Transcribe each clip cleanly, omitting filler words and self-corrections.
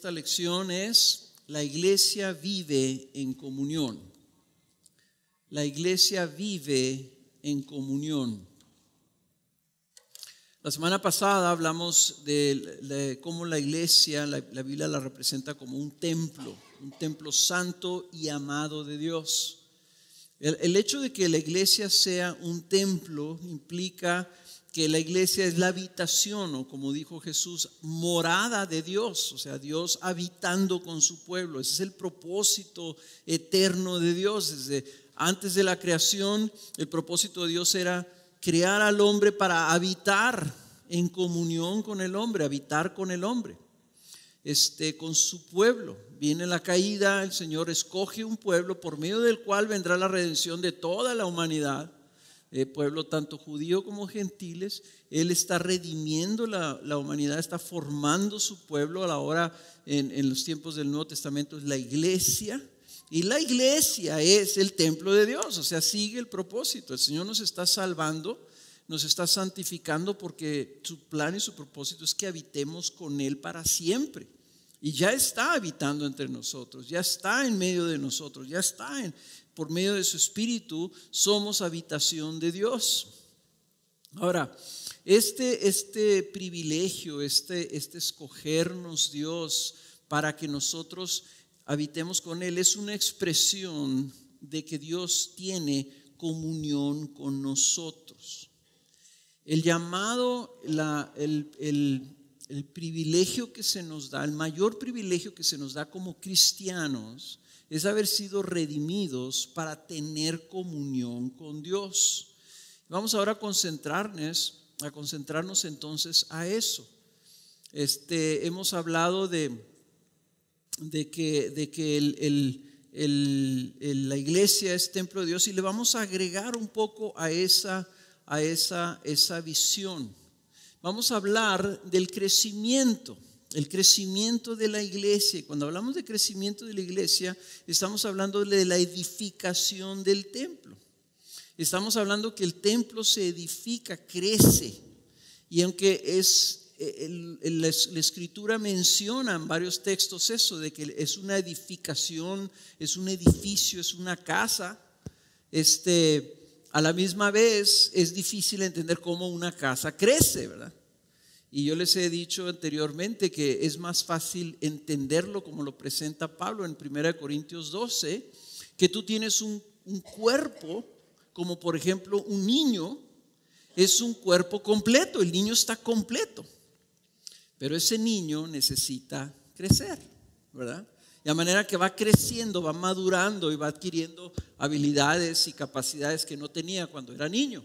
esta lección es: la iglesia vive en comunión. La iglesia vive en comunión. La semana pasada hablamos de cómo la iglesia, la Biblia la representa como un templo santo y amado de Dios. El hecho de que la iglesia sea un templo implica que la iglesia es la habitación, o como dijo Jesús, morada de Dios, o sea, Dios habitando con su pueblo. Ese es el propósito eterno de Dios. Desde antes de la creación, el propósito de Dios era crear al hombre para habitar en comunión con el hombre, habitar con el hombre, con su pueblo. Viene la caída, el Señor escoge un pueblo por medio del cual vendrá la redención de toda la humanidad. Pueblo tanto judío como gentiles. Él está redimiendo la humanidad, está formando su pueblo. Ahora en los tiempos del Nuevo Testamento es la iglesia, y la iglesia es el templo de Dios, o sea, sigue el propósito. El Señor nos está salvando, nos está santificando, porque su plan y su propósito es que habitemos con Él para siempre. Y ya está habitando entre nosotros, ya está en medio de nosotros, ya está por medio de su Espíritu, somos habitación de Dios. Ahora, este privilegio, escogernos Dios para que nosotros habitemos con Él, es una expresión de que Dios tiene comunión con nosotros. El llamado, el privilegio que se nos da, el mayor privilegio que se nos da como cristianos, es haber sido redimidos para tener comunión con Dios. Vamos ahora a concentrarnos entonces a eso. Hemos hablado de que la iglesia es templo de Dios, y le vamos a agregar un poco a esa visión. Vamos a hablar del crecimiento, el crecimiento de la iglesia. Y cuando hablamos de crecimiento de la iglesia, estamos hablando de la edificación del templo. Estamos hablando que el templo se edifica, crece. Y aunque la Escritura menciona en varios textos eso, de que es una edificación, es un edificio, es una casa, a la misma vez es difícil entender cómo una casa crece, ¿verdad? Y yo les he dicho anteriormente que es más fácil entenderlo como lo presenta Pablo en 1 Corintios 12, que tú tienes un cuerpo, como por ejemplo un niño, es un cuerpo completo, el niño está completo, pero ese niño necesita crecer, ¿verdad? De manera que va creciendo, va madurando y va adquiriendo habilidades y capacidades que no tenía cuando era niño.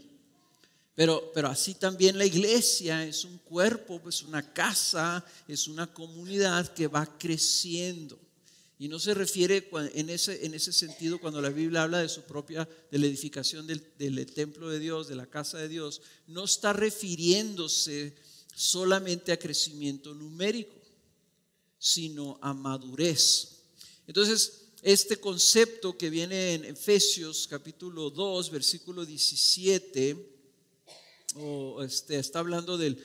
Pero así también la iglesia es un cuerpo, es una casa, es una comunidad que va creciendo. Y no se refiere en ese sentido cuando la Biblia habla de la edificación del templo de Dios, de la casa de Dios, no está refiriéndose solamente a crecimiento numérico, sino a madurez. Entonces, este concepto que viene en Efesios capítulo 2, versículo 17, está hablando del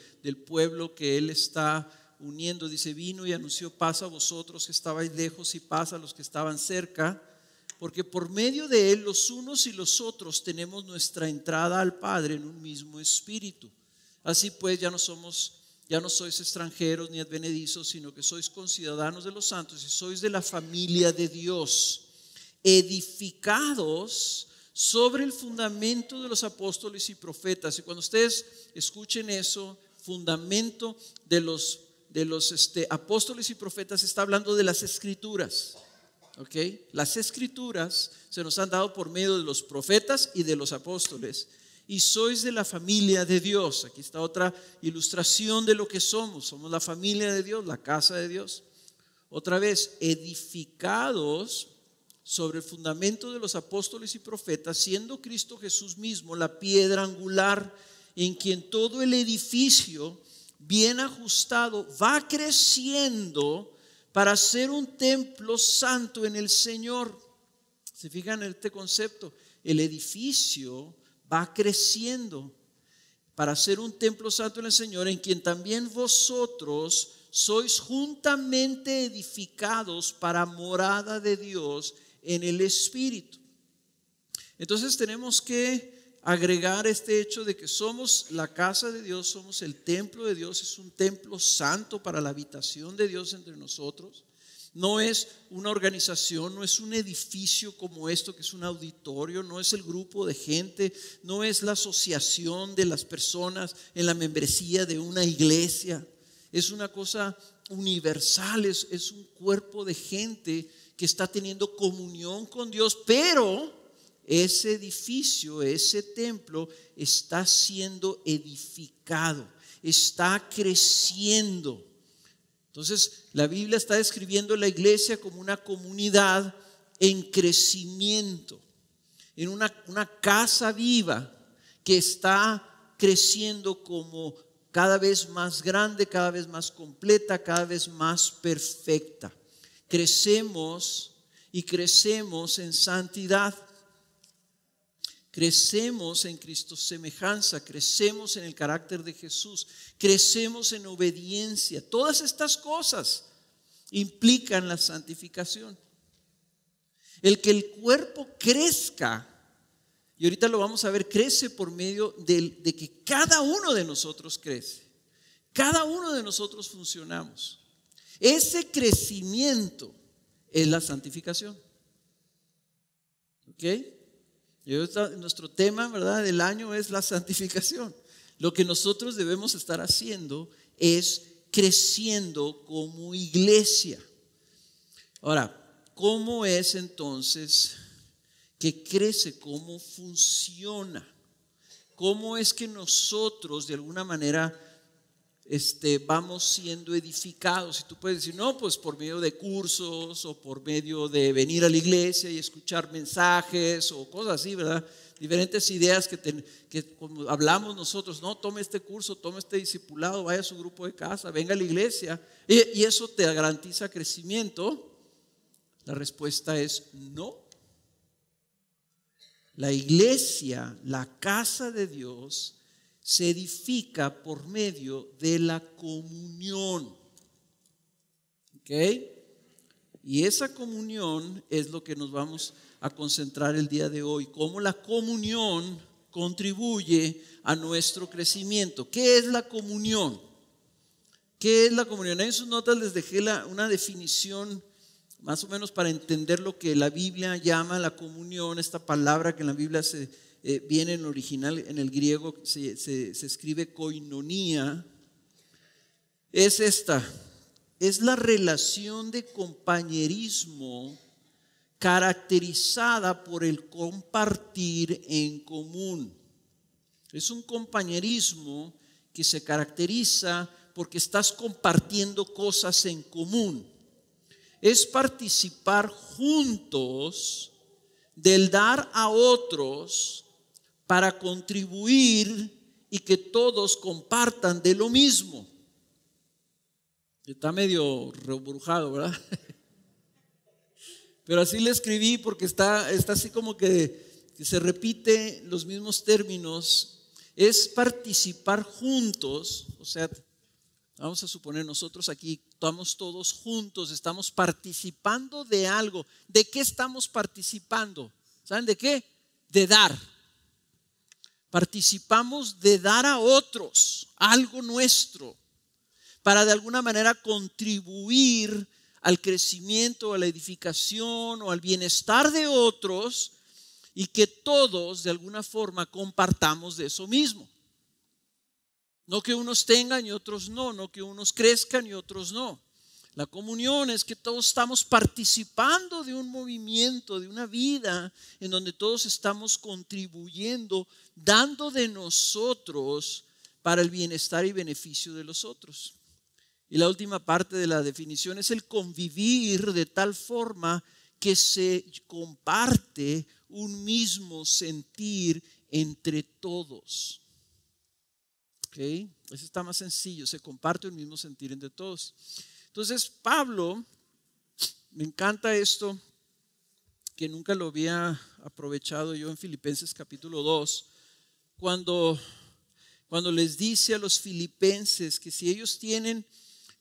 pueblo que Él está uniendo. Dice: vino y anunció paz a vosotros que estabais lejos, y paz a los que estaban cerca, porque por medio de Él los unos y los otros tenemos nuestra entrada al Padre en un mismo espíritu. Así pues, ya no sois extranjeros ni advenedizos, sino que sois conciudadanos de los santos y sois de la familia de Dios, edificados sobre el fundamento de los apóstoles y profetas. Y cuando ustedes escuchen eso, fundamento de los apóstoles y profetas, está hablando de las escrituras. ¿Okay? Las escrituras se nos han dado por medio de los profetas y de los apóstoles. Y sois de la familia de Dios. Aquí está otra ilustración de lo que somos. Somos la familia de Dios, la casa de Dios. Otra vez, edificados sobre el fundamento de los apóstoles y profetas, siendo Cristo Jesús mismo la piedra angular, en quien todo el edificio bien ajustado va creciendo para ser un templo santo en el Señor. ¿Se fijan en este concepto? El edificio va creciendo para ser un templo santo en el Señor, en quien también vosotros sois juntamente edificados para morada de Dios en el Espíritu. Entonces tenemos que agregar este hecho de que somos la casa de Dios, somos el templo de Dios, es un templo santo para la habitación de Dios entre nosotros. No es una organización, no es un edificio como esto que es un auditorio, no es el grupo de gente, no es la asociación de las personas en la membresía de una iglesia. Es una cosa universal, es un cuerpo de gente que está teniendo comunión con Dios, pero ese edificio, ese templo está siendo edificado, está creciendo. Entonces, la Biblia está describiendo la iglesia como una comunidad en crecimiento, en una casa viva que está creciendo como cada vez más grande, cada vez más completa, cada vez más perfecta. Crecemos y crecemos en santidad. Crecemos en Cristo semejanza, crecemos en el carácter de Jesús, crecemos en obediencia. Todas estas cosas implican la santificación. El que el cuerpo crezca, y ahorita lo vamos a ver, crece por medio de que cada uno de nosotros crece. Cada uno de nosotros funcionamos. Ese crecimiento es la santificación. ¿Ok? Nuestro tema, ¿verdad?, del año es la santificación. Lo que nosotros debemos estar haciendo es creciendo como iglesia. Ahora, ¿cómo es entonces que crece? ¿Cómo funciona? ¿Cómo es que nosotros de alguna manera vamos siendo edificados? Y tú puedes decir, no, pues por medio de cursos o por medio de venir a la iglesia y escuchar mensajes o cosas así, ¿verdad? Diferentes ideas que como hablamos nosotros, no, tome este curso, tome este discipulado, vaya a su grupo de casa, venga a la iglesia y eso te garantiza crecimiento. La respuesta es no. La iglesia, la casa de Dios, se edifica por medio de la comunión. ¿Ok? Y esa comunión es lo que nos vamos a concentrar el día de hoy. Cómo la comunión contribuye a nuestro crecimiento. ¿Qué es la comunión? ¿Qué es la comunión? En sus notas les dejé una definición más o menos para entender lo que la Biblia llama la comunión. Esta palabra que en la Biblia viene en original, en el griego se escribe koinonía. Es esta, es la relación de compañerismo caracterizada por el compartir en común. Es un compañerismo que se caracteriza porque estás compartiendo cosas en común. Es participar juntos del dar a otros para contribuir y que todos compartan de lo mismo. Está medio rebrujado, ¿verdad? Pero así le escribí porque está así como que se repite los mismos términos. Es participar juntos, o sea, vamos a suponer nosotros aquí estamos todos juntos, estamos participando de algo. ¿De qué estamos participando? ¿Saben de qué? De dar. Participamos de dar a otros algo nuestro para de alguna manera contribuir al crecimiento, a la edificación o al bienestar de otros y que todos de alguna forma compartamos de eso mismo. No que unos tengan y otros no, no que unos crezcan y otros no. La comunión es que todos estamos participando de un movimiento, de una vida en donde todos estamos contribuyendo, dando de nosotros para el bienestar y beneficio de los otros. Y la última parte de la definición es el convivir de tal forma que se comparte un mismo sentir entre todos. ¿Okay? Eso está más sencillo, se comparte un mismo sentir entre todos. Entonces Pablo, me encanta esto, que nunca lo había aprovechado yo en Filipenses capítulo 2, cuando les dice a los filipenses que si ellos tienen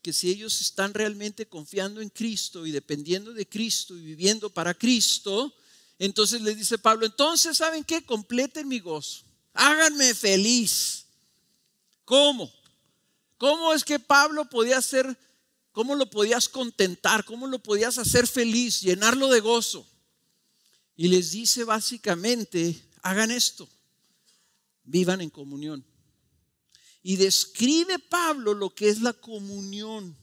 que si ellos están realmente confiando en Cristo y dependiendo de Cristo y viviendo para Cristo, entonces les dice Pablo, entonces ¿saben qué? Completen mi gozo, háganme feliz. ¿Cómo? ¿Cómo es que Pablo podía hacer, cómo lo podías contentar, cómo lo podías hacer feliz, llenarlo de gozo? Y les dice básicamente, hagan esto, vivan en comunión. Y describe Pablo lo que es la comunión.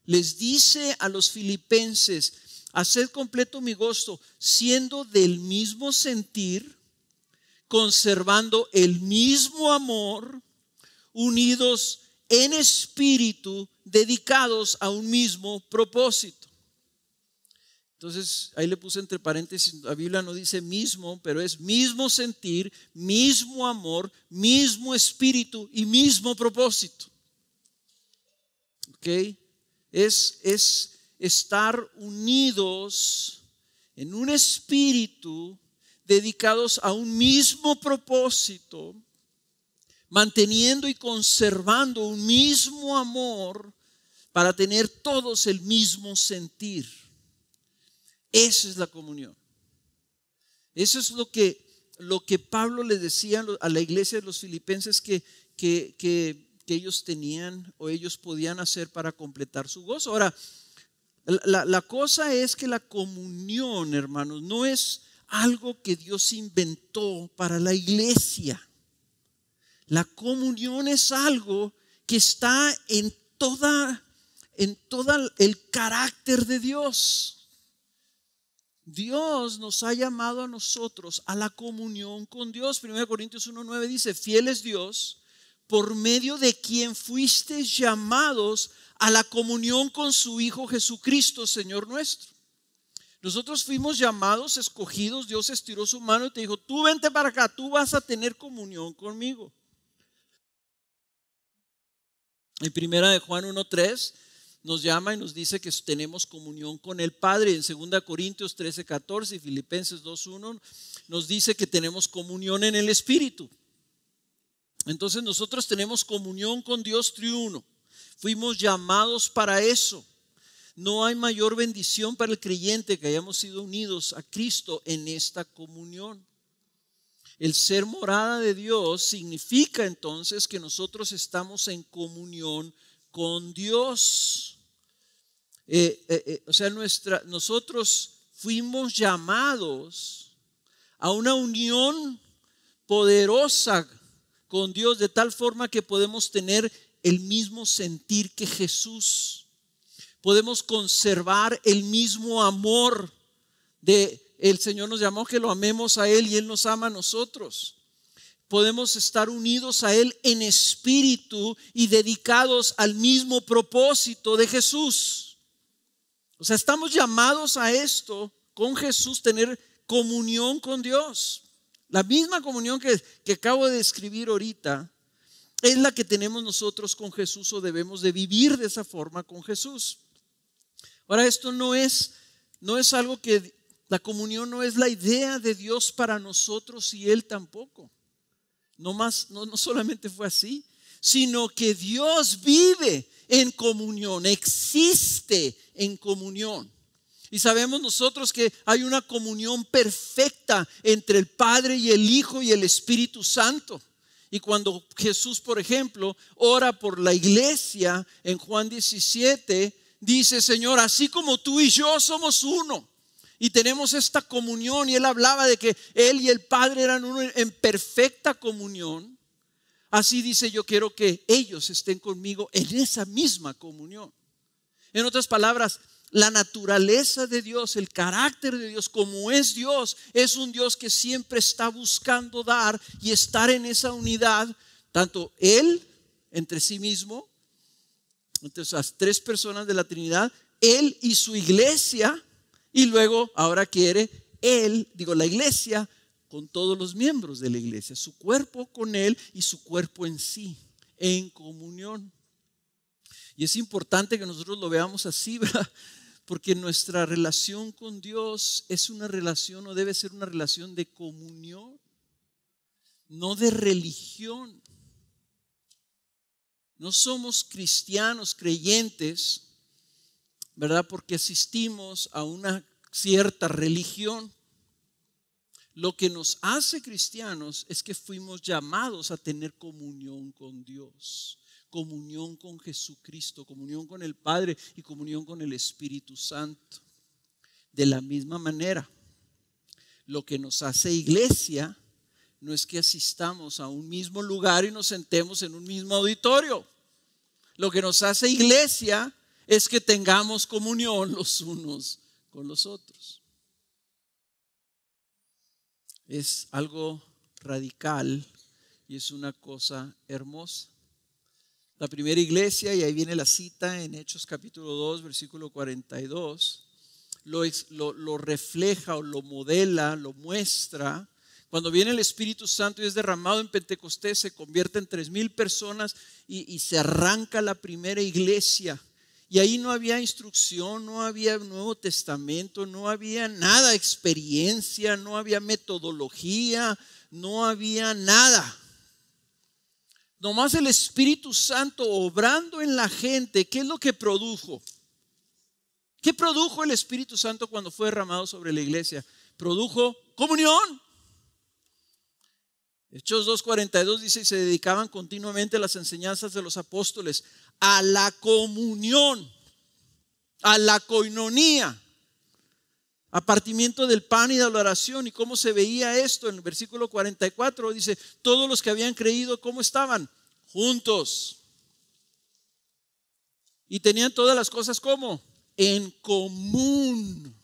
Les dice a los filipenses, haced completo mi gozo, siendo del mismo sentir, conservando el mismo amor, unidos en espíritu, dedicados a un mismo propósito. Entonces, ahí le puse entre paréntesis, la Biblia no dice mismo, pero es mismo sentir, mismo amor, mismo espíritu y mismo propósito. ¿Ok? Es estar unidos en un espíritu, dedicados a un mismo propósito, manteniendo y conservando un mismo amor para tener todos el mismo sentir. Esa es la comunión. Eso es lo que Pablo le decía a la iglesia de los filipenses que ellos tenían o ellos podían hacer para completar su gozo. Ahora, la cosa es que la comunión, hermanos, no es algo que Dios inventó para la iglesia. La comunión es algo que está en todo el carácter de Dios. Dios nos ha llamado a nosotros a la comunión con Dios. 1 Corintios 1:9 dice, fiel es Dios, por medio de quien fuisteis llamados a la comunión con su Hijo Jesucristo, Señor nuestro. Nosotros fuimos llamados, escogidos. Dios estiró su mano y te dijo, tú vente para acá, tú vas a tener comunión conmigo. En 1 Juan 1:3 nos llama y nos dice que tenemos comunión con el Padre. En 2 Corintios 13:14 y Filipenses 2:1 nos dice que tenemos comunión en el Espíritu. Entonces nosotros tenemos comunión con Dios triuno. Fuimos llamados para eso. No hay mayor bendición para el creyente que hayamos sido unidos a Cristo en esta comunión. El ser morada de Dios significa entonces que nosotros estamos en comunión con Dios. Nosotros fuimos llamados a una unión poderosa con Dios de tal forma que podemos tener el mismo sentir que Jesús. Podemos conservar el mismo amor el Señor nos llamó que lo amemos a Él y Él nos ama a nosotros. Podemos estar unidos a Él en espíritu y dedicados al mismo propósito de Jesús. O sea, estamos llamados a esto con Jesús, tener comunión con Dios. La misma comunión que acabo de describir ahorita es la que tenemos nosotros con Jesús, o debemos de vivir de esa forma con Jesús. Ahora, esto no es algo que... La comunión no es la idea de Dios para nosotros y Él tampoco. No solamente fue así, sino que Dios vive en comunión, existe en comunión. Y sabemos nosotros que hay una comunión perfecta entre el Padre y el Hijo y el Espíritu Santo. Y cuando Jesús, por ejemplo, ora por la iglesia en Juan 17, dice, Señor, así como tú y yo somos uno. Y tenemos esta comunión, y Él hablaba de que Él y el Padre eran uno en perfecta comunión. Así dice, yo quiero que ellos estén conmigo en esa misma comunión. En otras palabras, la naturaleza de Dios, el carácter de Dios, como es Dios, es un Dios que siempre está buscando dar y estar en esa unidad, tanto Él entre sí mismo, entre esas tres personas de la Trinidad, Él y su iglesia. Y luego ahora quiere la iglesia con todos los miembros de la iglesia, su cuerpo con Él y su cuerpo en sí, en comunión. Y es importante que nosotros lo veamos así, ¿verdad? Porque nuestra relación con Dios es una relación, o debe ser una relación de comunión, no de religión. No somos cristianos, creyentes, ¿verdad? Porque asistimos a una cierta religión. Lo que nos hace cristianos es que fuimos llamados a tener comunión con Dios, comunión con Jesucristo, comunión con el Padre y comunión con el Espíritu Santo. De la misma manera, lo que nos hace iglesia no es que asistamos a un mismo lugar y nos sentemos en un mismo auditorio. Lo que nos hace iglesia es que tengamos comunión los unos con los otros. Es algo radical y es una cosa hermosa. La primera iglesia, y ahí viene la cita en Hechos capítulo 2, versículo 42, lo refleja o lo modela, lo muestra. Cuando viene el Espíritu Santo y es derramado en Pentecostés, se convierte en 3,000 personas y se arranca la primera iglesia. Y ahí no había instrucción, no había Nuevo Testamento, no había nada, experiencia, no había metodología, no había nada. Nomás el Espíritu Santo obrando en la gente. ¿Qué es lo que produjo? ¿Qué produjo el Espíritu Santo cuando fue derramado sobre la iglesia? Produjo comunión. Hechos 2:42 dice: y se dedicaban continuamente a las enseñanzas de los apóstoles, a la comunión, a la koinonía, a partimiento del pan y de la oración. ¿Y cómo se veía esto? En el versículo 44 dice: todos los que habían creído, ¿cómo estaban? Juntos. Y tenían todas las cosas, ¿cómo? En común.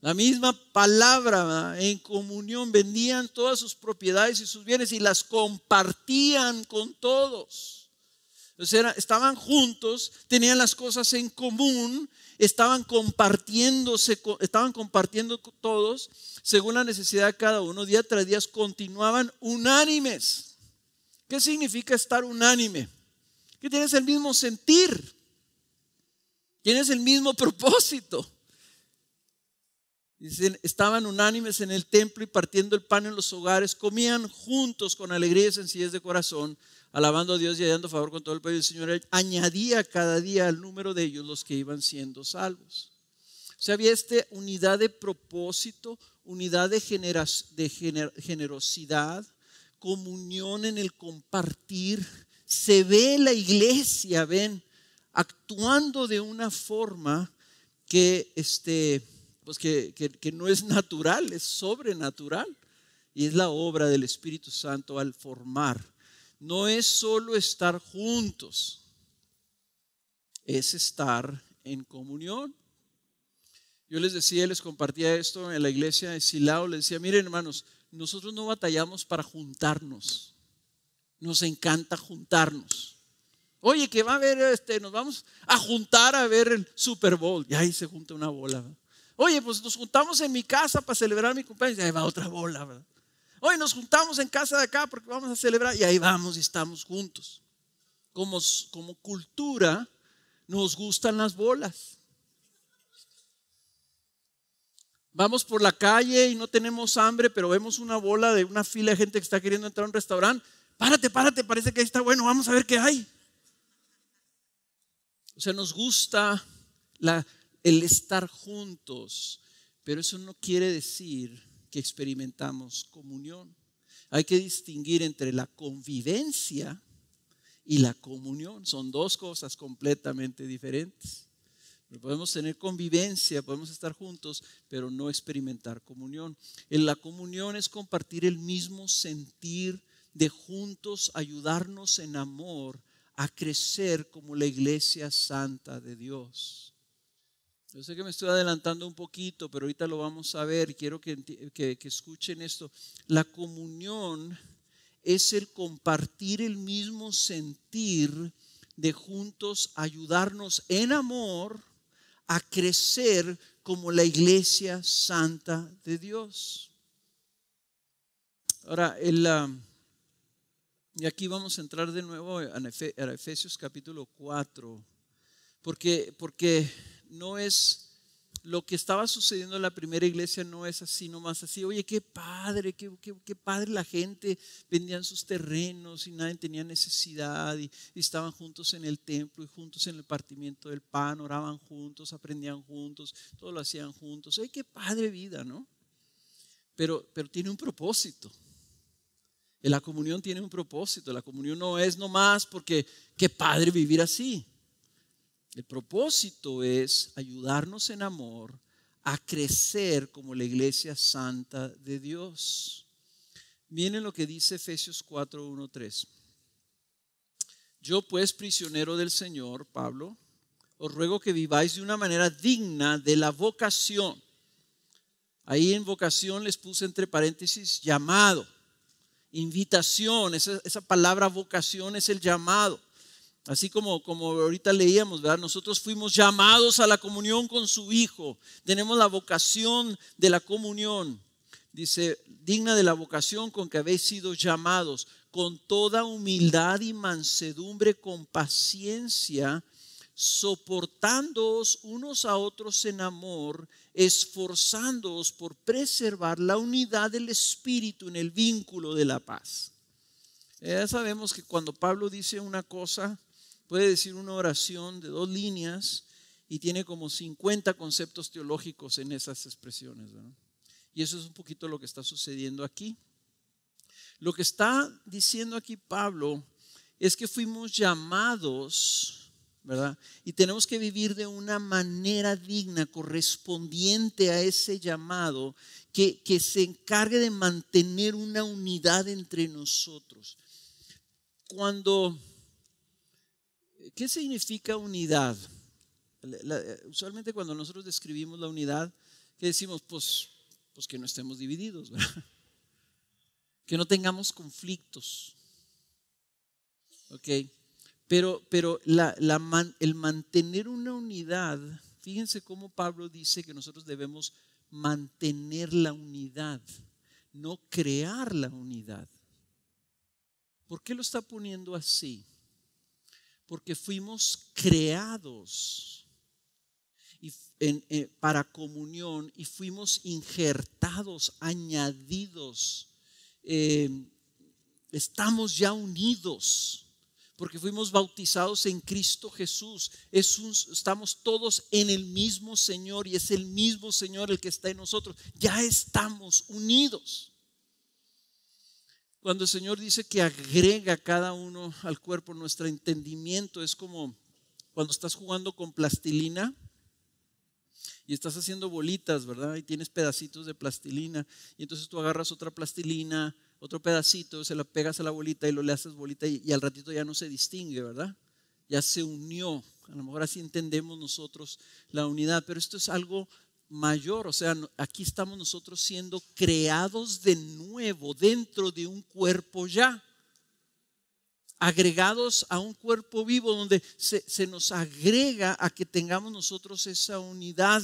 La misma palabra, ¿verdad? En comunión. Vendían todas sus propiedades y sus bienes y las compartían con todos. Entonces estaban juntos, tenían las cosas en común, estaban compartiendo todos según la necesidad de cada uno. Día tras día continuaban unánimes. ¿Qué significa estar unánime? Que tienes el mismo sentir, tienes el mismo propósito. Dicen, estaban unánimes en el templo y partiendo el pan en los hogares, comían juntos con alegría y sencillez de corazón, alabando a Dios y hallando favor con todo el pueblo. El Señor añadía cada día al número de ellos los que iban siendo salvos. O sea, había esta unidad de propósito, unidad de generosidad, comunión en el compartir. Se ve la iglesia, ven, actuando de una forma que no es natural, es sobrenatural. Y es la obra del Espíritu Santo al formar. No es solo estar juntos, es estar en comunión. Yo les decía, les compartía esto en la iglesia de Silao. Les decía, miren hermanos, nosotros no batallamos para juntarnos. Nos encanta juntarnos. Oye, que va a haber, nos vamos a juntar a ver el Super Bowl. Y ahí se junta una bola, ¿verdad? Oye, pues nos juntamos en mi casa para celebrar mi cumpleaños. Y ahí va otra bola, ¿verdad? Oye, nos juntamos en casa de acá porque vamos a celebrar. Y ahí vamos y estamos juntos. Como cultura nos gustan las bolas. Vamos por la calle y no tenemos hambre, pero vemos una bola de una fila de gente que está queriendo entrar a un restaurante. Párate, parece que ahí está bueno, vamos a ver qué hay. O sea, nos gusta el estar juntos, pero eso no quiere decir que experimentamos comunión. Hay que distinguir entre la convivencia y la comunión. Son dos cosas completamente diferentes. Podemos tener convivencia, podemos estar juntos, pero no experimentar comunión. En la comunión es compartir el mismo sentir de juntos ayudarnos en amor a crecer como la iglesia santa de Dios. Yo sé que me estoy adelantando un poquito, pero ahorita lo vamos a ver. Quiero que escuchen esto. La comunión es el compartir el mismo sentir de juntos ayudarnos en amor a crecer como la iglesia santa de Dios. Ahora, y aquí vamos a entrar de nuevo a Efesios capítulo 4, porque no es lo que estaba sucediendo en la primera iglesia no es así nomás así. Oye, qué padre, qué padre la gente, vendían sus terrenos y nadie tenía necesidad y estaban juntos en el templo y juntos en el partimiento del pan, oraban juntos, aprendían juntos, todo lo hacían juntos. Oye, qué padre vida, ¿no? Pero tiene un propósito. La comunión tiene un propósito. La comunión no es nomás porque qué padre vivir así. El propósito es ayudarnos en amor a crecer como la iglesia santa de Dios. Miren lo que dice Efesios 4, 1, 3. Yo pues, prisionero del Señor, Pablo, os ruego que viváis de una manera digna de la vocación. Ahí en vocación les puse entre paréntesis llamado, invitación. Esa palabra vocación es el llamado. Así como ahorita leíamos, ¿verdad? Nosotros fuimos llamados a la comunión con su Hijo. Tenemos la vocación de la comunión. Dice, digna de la vocación con que habéis sido llamados, con toda humildad y mansedumbre, con paciencia, soportándoos unos a otros en amor, esforzándoos por preservar la unidad del Espíritu en el vínculo de la paz. Ya sabemos que cuando Pablo dice una cosa, puede decir una oración de 2 líneas y tiene como 50 conceptos teológicos en esas expresiones, ¿verdad? Y eso es un poquito lo que está sucediendo aquí. Lo que está diciendo aquí Pablo es que fuimos llamados, ¿verdad? Y tenemos que vivir de una manera digna, correspondiente a ese llamado, que se encargue de mantener una unidad entre nosotros. ¿Qué significa unidad? Usualmente cuando nosotros describimos la unidad, ¿qué decimos? Pues que no estemos divididos, ¿verdad? Que no tengamos conflictos. ¿Ok? Pero el mantener una unidad, fíjense cómo Pablo dice que nosotros debemos mantener la unidad, no crear la unidad. ¿Por qué lo está poniendo así? Porque fuimos creados para comunión y fuimos injertados, añadidos. Estamos ya unidos porque fuimos bautizados en Cristo Jesús. Estamos todos en el mismo Señor y es el mismo Señor el que está en nosotros. Ya estamos unidos. Cuando el Señor dice que agrega cada uno al cuerpo, nuestro entendimiento es como cuando estás jugando con plastilina y estás haciendo bolitas, ¿verdad? Y tienes pedacitos de plastilina y entonces tú agarras otra plastilina, otro pedacito, se la pegas a la bolita y lo le haces bolita y al ratito ya no se distingue, ¿verdad? Ya se unió. A lo mejor así entendemos nosotros la unidad, pero esto es algo mayor. O sea, aquí estamos nosotros siendo creados de nuevo dentro de un cuerpo ya, agregados a un cuerpo vivo donde se nos agrega a que tengamos nosotros esa unidad.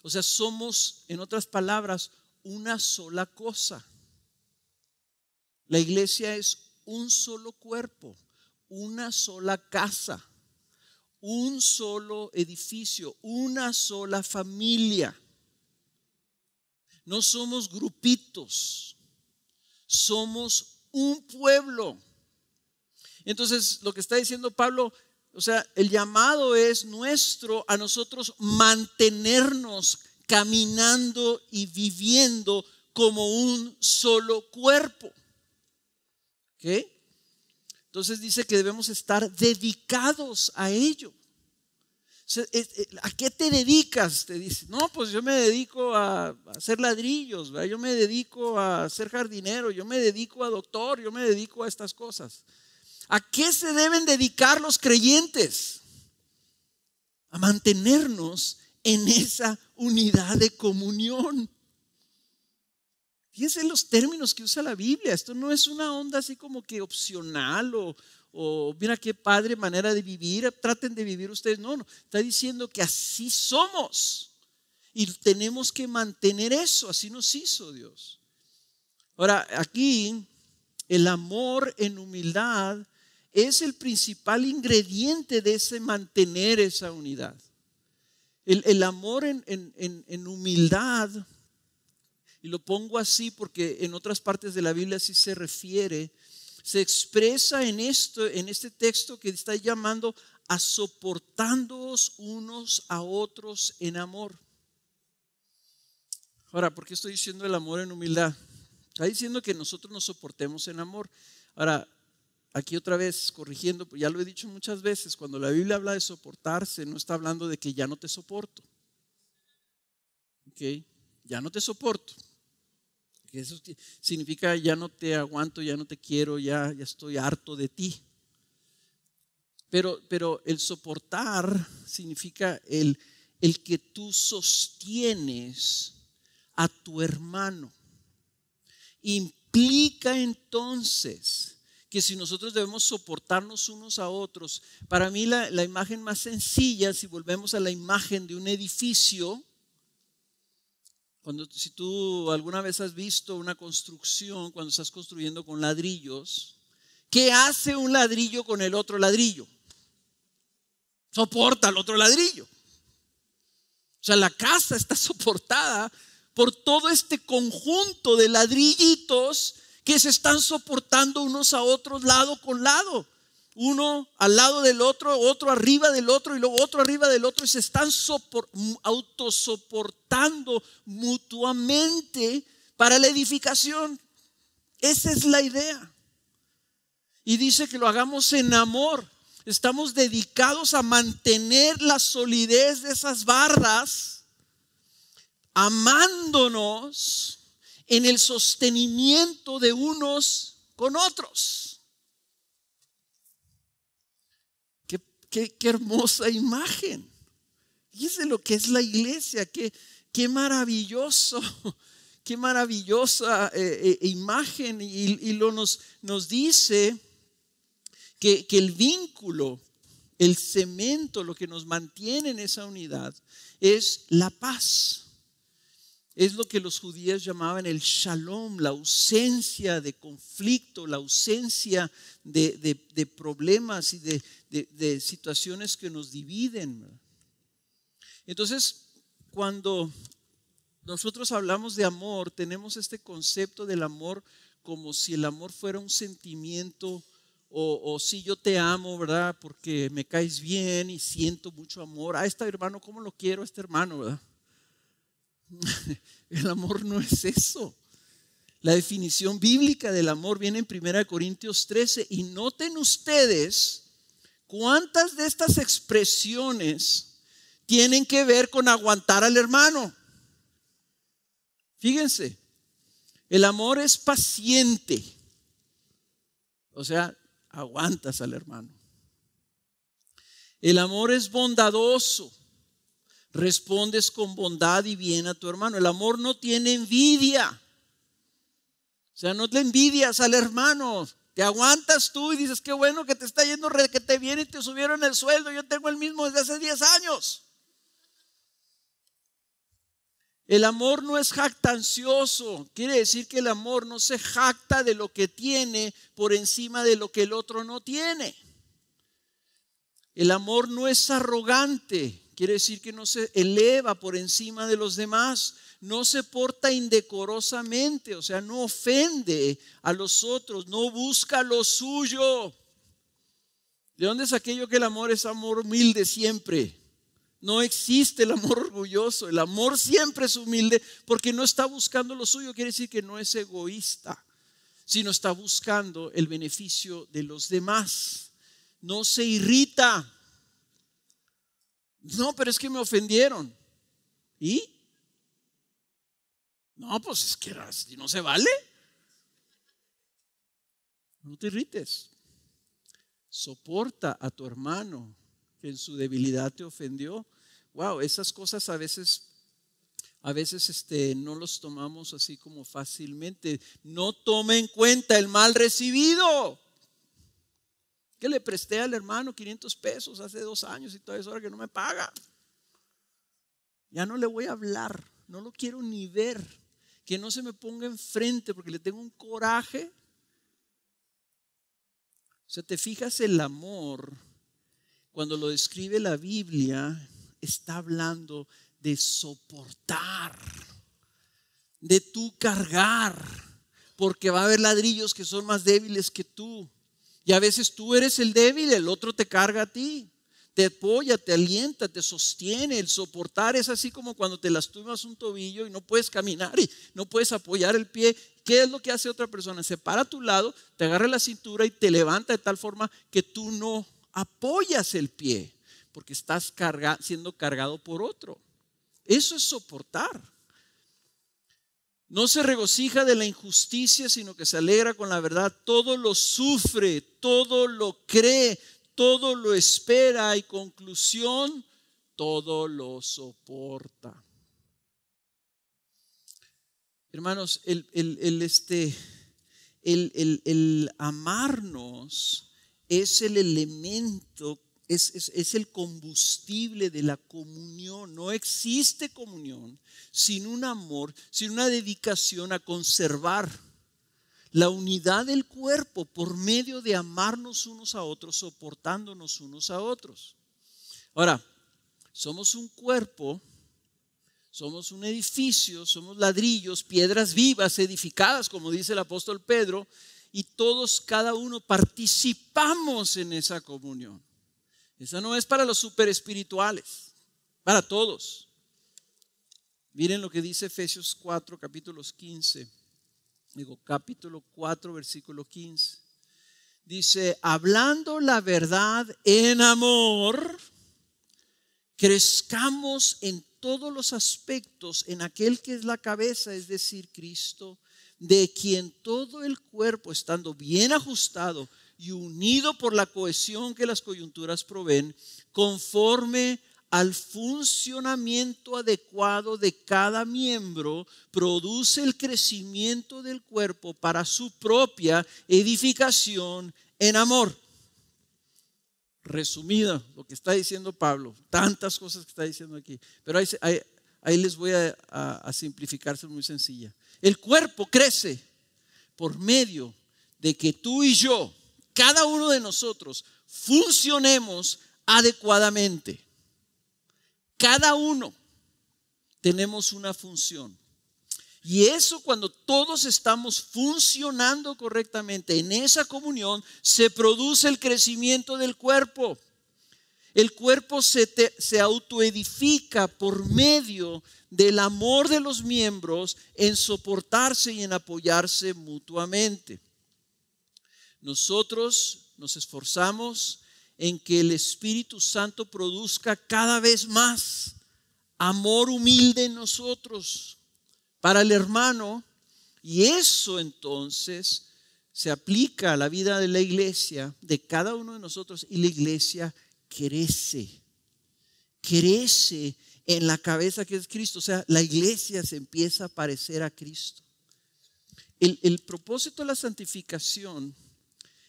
O sea, somos, en otras palabras, una sola cosa. La iglesia es un solo cuerpo, una sola casa, un solo edificio, una sola familia. No somos grupitos, somos un pueblo. Entonces, lo que está diciendo Pablo, o sea, el llamado es nuestro a nosotros mantenernos caminando y viviendo como un solo cuerpo. ¿Ok? Entonces dice que debemos estar dedicados a ello. ¿A qué te dedicas? Te dice, no, pues yo me dedico a hacer ladrillos, ¿verdad? Yo me dedico a ser jardinero, yo me dedico a doctor, yo me dedico a estas cosas. ¿A qué se deben dedicar los creyentes? A mantenernos en esa unidad de comunión. Fíjense los términos que usa la Biblia. Esto no es una onda así como que opcional o mira qué padre manera de vivir, traten de vivir ustedes. No, está diciendo que así somos y tenemos que mantener eso. Así nos hizo Dios. Ahora, aquí el amor en humildad es el principal ingrediente de ese mantener esa unidad. El amor en humildad, y lo pongo así porque en otras partes de la Biblia así se refiere, se expresa en este texto que está llamando a soportándoos unos a otros en amor. Ahora, ¿por qué estoy diciendo el amor en humildad? Está diciendo que nosotros nos soportemos en amor. Ahora, aquí otra vez corrigiendo, ya lo he dicho muchas veces, cuando la Biblia habla de soportarse, no está hablando de que ya no te soporto. ¿Ok? Ya no te soporto. Eso significa ya no te aguanto, ya no te quiero, ya estoy harto de ti. Pero el soportar significa el que tú sostienes a tu hermano. Implica entonces que si nosotros debemos soportarnos unos a otros, para mí la imagen más sencilla, si volvemos a la imagen de un edificio, si tú alguna vez has visto una construcción, cuando estás construyendo con ladrillos, ¿qué hace un ladrillo con el otro ladrillo? Soporta el otro ladrillo. O sea, la casa está soportada por todo este conjunto de ladrillitos que se están soportando unos a otros lado con lado. Uno al lado del otro, otro arriba del otro y luego otro arriba del otro, y se están autosoportando mutuamente para la edificación. Esa es la idea. Y dice que lo hagamos en amor. Estamos dedicados a mantener la solidez de esas barras, amándonos en el sostenimiento de unos con otros. Qué hermosa imagen. Fíjense lo que es la iglesia. Qué maravilloso. Qué maravillosa imagen. Y nos dice que el vínculo, el cemento, lo que nos mantiene en esa unidad es la paz. Es lo que los judíos llamaban el shalom, la ausencia de conflicto, la ausencia de problemas y de situaciones que nos dividen. Entonces, cuando nosotros hablamos de amor, tenemos este concepto del amor como si el amor fuera un sentimiento o si yo te amo, ¿verdad? Porque me caes bien y siento mucho amor. A este hermano, ¿cómo lo quiero a este hermano, verdad? El amor no es eso. La definición bíblica del amor viene en 1 Corintios 13. Y noten ustedes cuántas de estas expresiones tienen que ver con aguantar al hermano. Fíjense, el amor es paciente. O sea, aguantas al hermano. El amor es bondadoso. Respondes con bondad y bien a tu hermano. El amor no tiene envidia. O sea, no le envidias al hermano. Te aguantas tú y dices, qué bueno que te está yendo que te viene y te subieron el sueldo. Yo tengo el mismo desde hace 10 años. El amor no es jactancioso. Quiere decir que el amor no se jacta de lo que tiene por encima de lo que el otro no tiene. El amor no es arrogante. Quiere decir que no se eleva por encima de los demás, no se porta indecorosamente, o sea, no ofende a los otros, no busca lo suyo. ¿De dónde es aquello que el amor es amor humilde siempre? No existe el amor orgulloso, el amor siempre es humilde porque no está buscando lo suyo, quiere decir que no es egoísta, sino está buscando el beneficio de los demás. No se irrita. No, pero es que me ofendieron. ¿Y? No, pues es que no se vale. No te irrites. Soporta a tu hermano que en su debilidad te ofendió. Wow, esas cosas a veces no los tomamos así como fácilmente. No tome en cuenta el mal recibido. Que le presté al hermano 500 pesos hace 2 años y todavía es hora que no me paga. Ya no le voy a hablar, no lo quiero ni ver, que no se me ponga enfrente porque le tengo un coraje. O sea, te fijas el amor, cuando lo describe la Biblia, está hablando de soportar, de tú cargar, porque va a haber ladrillos que son más débiles que tú. Y a veces tú eres el débil, el otro te carga a ti. Te apoya, te alienta, te sostiene. El soportar es así como cuando te lastimas un tobillo y no puedes caminar y no puedes apoyar el pie. ¿Qué es lo que hace otra persona? Se para a tu lado, te agarra la cintura y te levanta de tal forma que tú no apoyas el pie porque estás siendo cargado por otro. Eso es soportar. No se regocija de la injusticia, sino que se alegra con la verdad. Todo lo sufre, todo lo cree, todo lo espera y conclusión, todo lo soporta. Hermanos, el amarnos es el elemento, es el combustible de la comunión. No existe comunión sin un amor, sin una dedicación a conservar la unidad del cuerpo por medio de amarnos unos a otros, soportándonos unos a otros. Ahora, somos un cuerpo, somos un edificio, somos ladrillos, piedras vivas edificadas, como dice el apóstol Pedro, y todos, cada uno, participamos en esa comunión. Esa no es para los super espirituales, para todos. Miren lo que dice Efesios 4, capítulo 4, versículo 15. Dice, hablando la verdad en amor, crezcamos en todos los aspectos en aquel que es la cabeza, es decir, Cristo, de quien todo el cuerpo, estando bien ajustado y unido por la cohesión que las coyunturas proveen, conforme al funcionamiento adecuado de cada miembro, produce el crecimiento del cuerpo para su propia edificación en amor. Resumida lo que está diciendo Pablo, tantas cosas que está diciendo aquí, pero ahí les voy a simplificarse muy sencilla. El cuerpo crece por medio de que tú y yo, cada uno de nosotros, funcionemos adecuadamente. Cada uno tenemos una función. Y eso, cuando todos estamos funcionando correctamente en esa comunión, se produce el crecimiento del cuerpo. El cuerpo se autoedifica por medio del amor de los miembros en soportarse y en apoyarse mutuamente. Nosotros nos esforzamos en que el Espíritu Santo produzca cada vez más amor humilde en nosotros para el hermano, y eso entonces se aplica a la vida de la iglesia, de cada uno de nosotros, y la iglesia crece en la cabeza que es Cristo. O sea, la iglesia se empieza a parecer a Cristo. El propósito de la santificación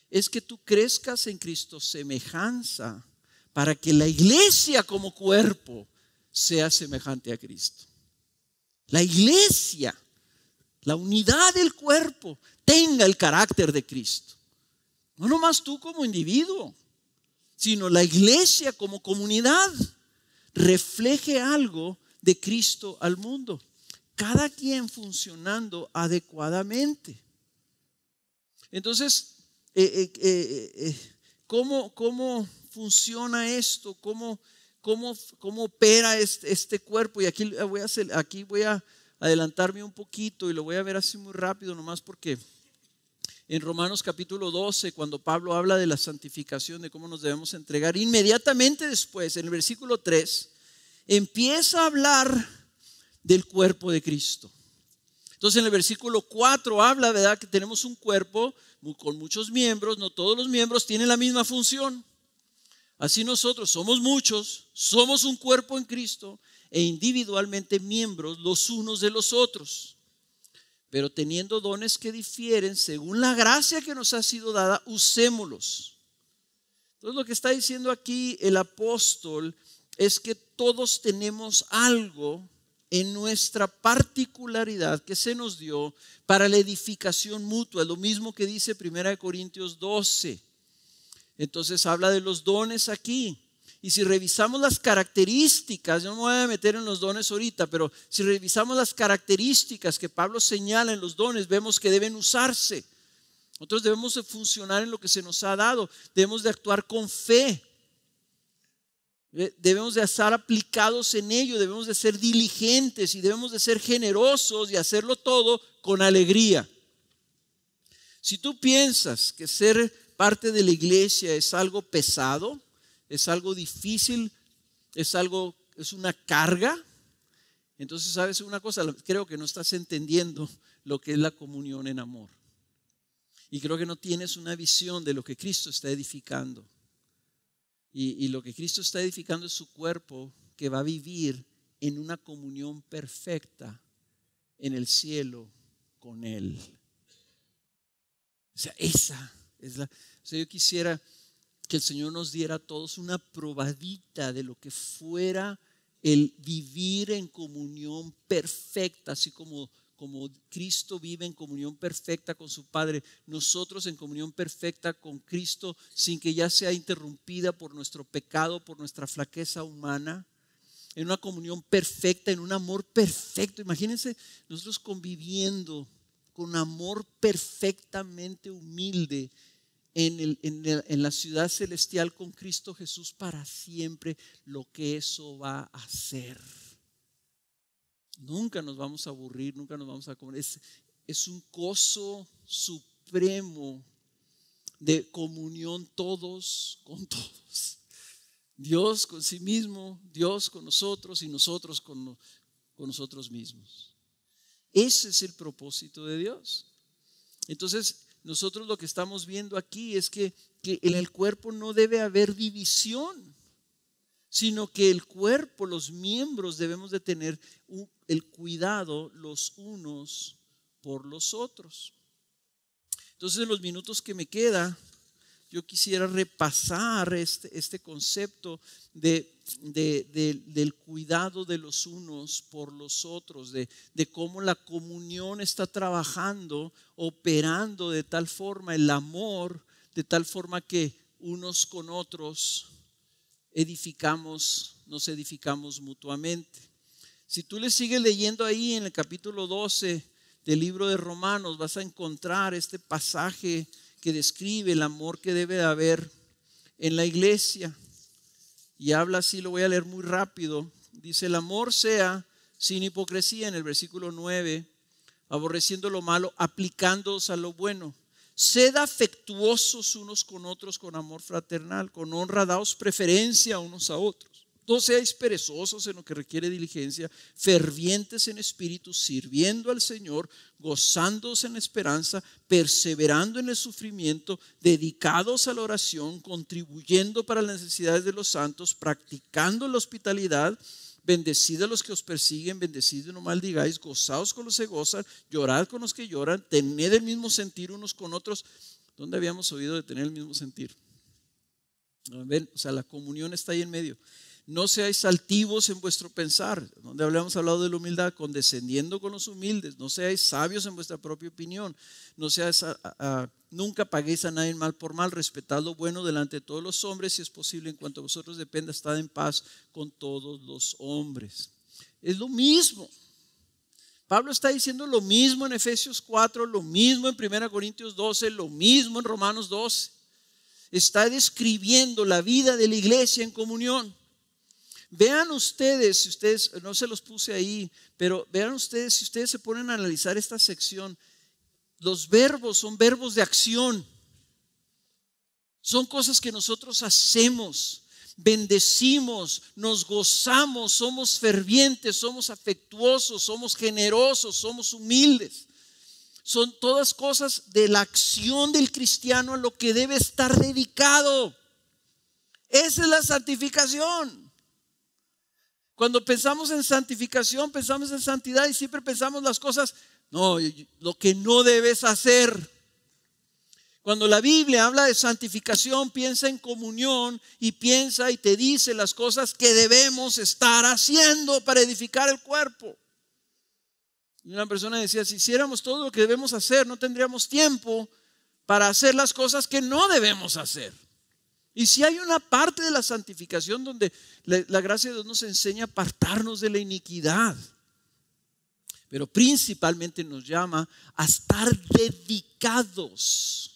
es que tú crezcas en Cristo semejanza para que la iglesia como cuerpo sea semejante a Cristo. La iglesia, la unidad del cuerpo, tenga el carácter de Cristo. No nomás tú como individuo, sino la iglesia como comunidad refleje algo de Cristo al mundo. Cada quien funcionando adecuadamente. Entonces, ¿cómo funciona esto? ¿Cómo opera este cuerpo? Y aquí voy a adelantarme un poquito y lo voy a ver así muy rápido, nomás porque en Romanos capítulo 12, cuando Pablo habla de la santificación, de cómo nos debemos entregar, inmediatamente después, en el versículo 3, empieza a hablar del cuerpo de Cristo. Entonces en el versículo 4 habla, ¿verdad?, que tenemos un cuerpo con muchos miembros. No todos los miembros tienen la misma función. Así nosotros somos muchos, somos un cuerpo en Cristo e individualmente miembros los unos de los otros. Pero teniendo dones que difieren según la gracia que nos ha sido dada, usémoslos. Entonces lo que está diciendo aquí el apóstol es que todos tenemos algo en nuestra particularidad que se nos dio para la edificación mutua. Lo mismo que dice 1 Corintios 12. Entonces habla de los dones aquí. Y si revisamos las características, yo no me voy a meter en los dones ahorita, pero si revisamos las características que Pablo señala en los dones, vemos que deben usarse. Nosotros debemos de funcionar en lo que se nos ha dado, debemos de actuar con fe, debemos de estar aplicados en ello, debemos de ser diligentes y debemos de ser generosos y hacerlo todo con alegría. Si tú piensas que ser parte de la iglesia es algo pesado, es algo difícil, es una carga, entonces sabes una cosa, creo que no estás entendiendo lo que es la comunión en amor. Y creo que no tienes una visión de lo que Cristo está edificando. Y lo que Cristo está edificando es su cuerpo que va a vivir en una comunión perfecta en el cielo con Él. O sea, yo quisiera que el Señor nos diera a todos una probadita de lo que fuera el vivir en comunión perfecta, así como Cristo vive en comunión perfecta con su Padre, nosotros en comunión perfecta con Cristo, sin que ya sea interrumpida por nuestro pecado, por nuestra flaqueza humana, en una comunión perfecta, en un amor perfecto. Imagínense nosotros conviviendo con amor perfectamente humilde en la ciudad celestial con Cristo Jesús para siempre, lo que eso va a hacer. Nunca nos vamos a aburrir, nunca nos vamos a comer. Es un gozo supremo de comunión todos con todos. Dios con sí mismo, Dios con nosotros y nosotros con nosotros mismos. Ese es el propósito de Dios. Entonces, nosotros lo que estamos viendo aquí es que en el cuerpo no debe haber división, sino que el cuerpo, los miembros debemos de tener el cuidado los unos por los otros. Entonces, en los minutos que me queda, yo quisiera repasar este concepto del cuidado de los unos por los otros, de cómo la comunión está trabajando, operando de tal forma, el amor, de tal forma que unos con otros nos edificamos mutuamente. Si tú le sigues leyendo ahí en el capítulo 12 del libro de Romanos, vas a encontrar este pasaje que describe el amor que debe de haber en la iglesia. Y habla así, lo voy a leer muy rápido. Dice: el amor sea sin hipocresía, en el versículo 9, aborreciendo lo malo, aplicándoos a lo bueno. Sed afectuosos unos con otros con amor fraternal, con honra daos preferencia unos a otros. No seáis perezosos en lo que requiere diligencia, fervientes en espíritu, sirviendo al Señor, gozándoos en la esperanza, perseverando en el sufrimiento, dedicados a la oración, contribuyendo para las necesidades de los santos, practicando la hospitalidad. Bendecid a los que os persiguen, bendecid y no maldigáis, gozaos con los que gozan, llorad con los que lloran, tened el mismo sentir unos con otros. ¿Dónde habíamos oído de tener el mismo sentir? ¿Ven? O sea, la comunión está ahí en medio. No seáis altivos en vuestro pensar, donde habíamos hablado de la humildad, condescendiendo con los humildes. No seáis sabios en vuestra propia opinión. No seáis, nunca paguéis a nadie mal por mal. Respetad lo bueno delante de todos los hombres, si es posible, en cuanto a vosotros dependa, estad en paz con todos los hombres. Es lo mismo. Pablo está diciendo lo mismo en Efesios 4, lo mismo en 1 Corintios 12, lo mismo en Romanos 12. Está describiendo la vida de la iglesia en comunión. Vean ustedes, si ustedes, no se los puse ahí, pero vean ustedes, si ustedes se ponen a analizar esta sección, los verbos son verbos de acción. Son cosas que nosotros hacemos, bendecimos, nos gozamos, somos fervientes, somos afectuosos, somos generosos, somos humildes. Son todas cosas de la acción del cristiano a lo que debe estar dedicado. Esa es la santificación. Cuando pensamos en santificación, pensamos en santidad y siempre pensamos las cosas, no, lo que no debes hacer. Cuando la Biblia habla de santificación, piensa en comunión y piensa y te dice las cosas que debemos estar haciendo para edificar el cuerpo. Y una persona decía, si hiciéramos todo lo que debemos hacer, no tendríamos tiempo para hacer las cosas que no debemos hacer. Y si hay una parte de la santificación donde la gracia de Dios nos enseña a apartarnos de la iniquidad, pero principalmente nos llama a estar dedicados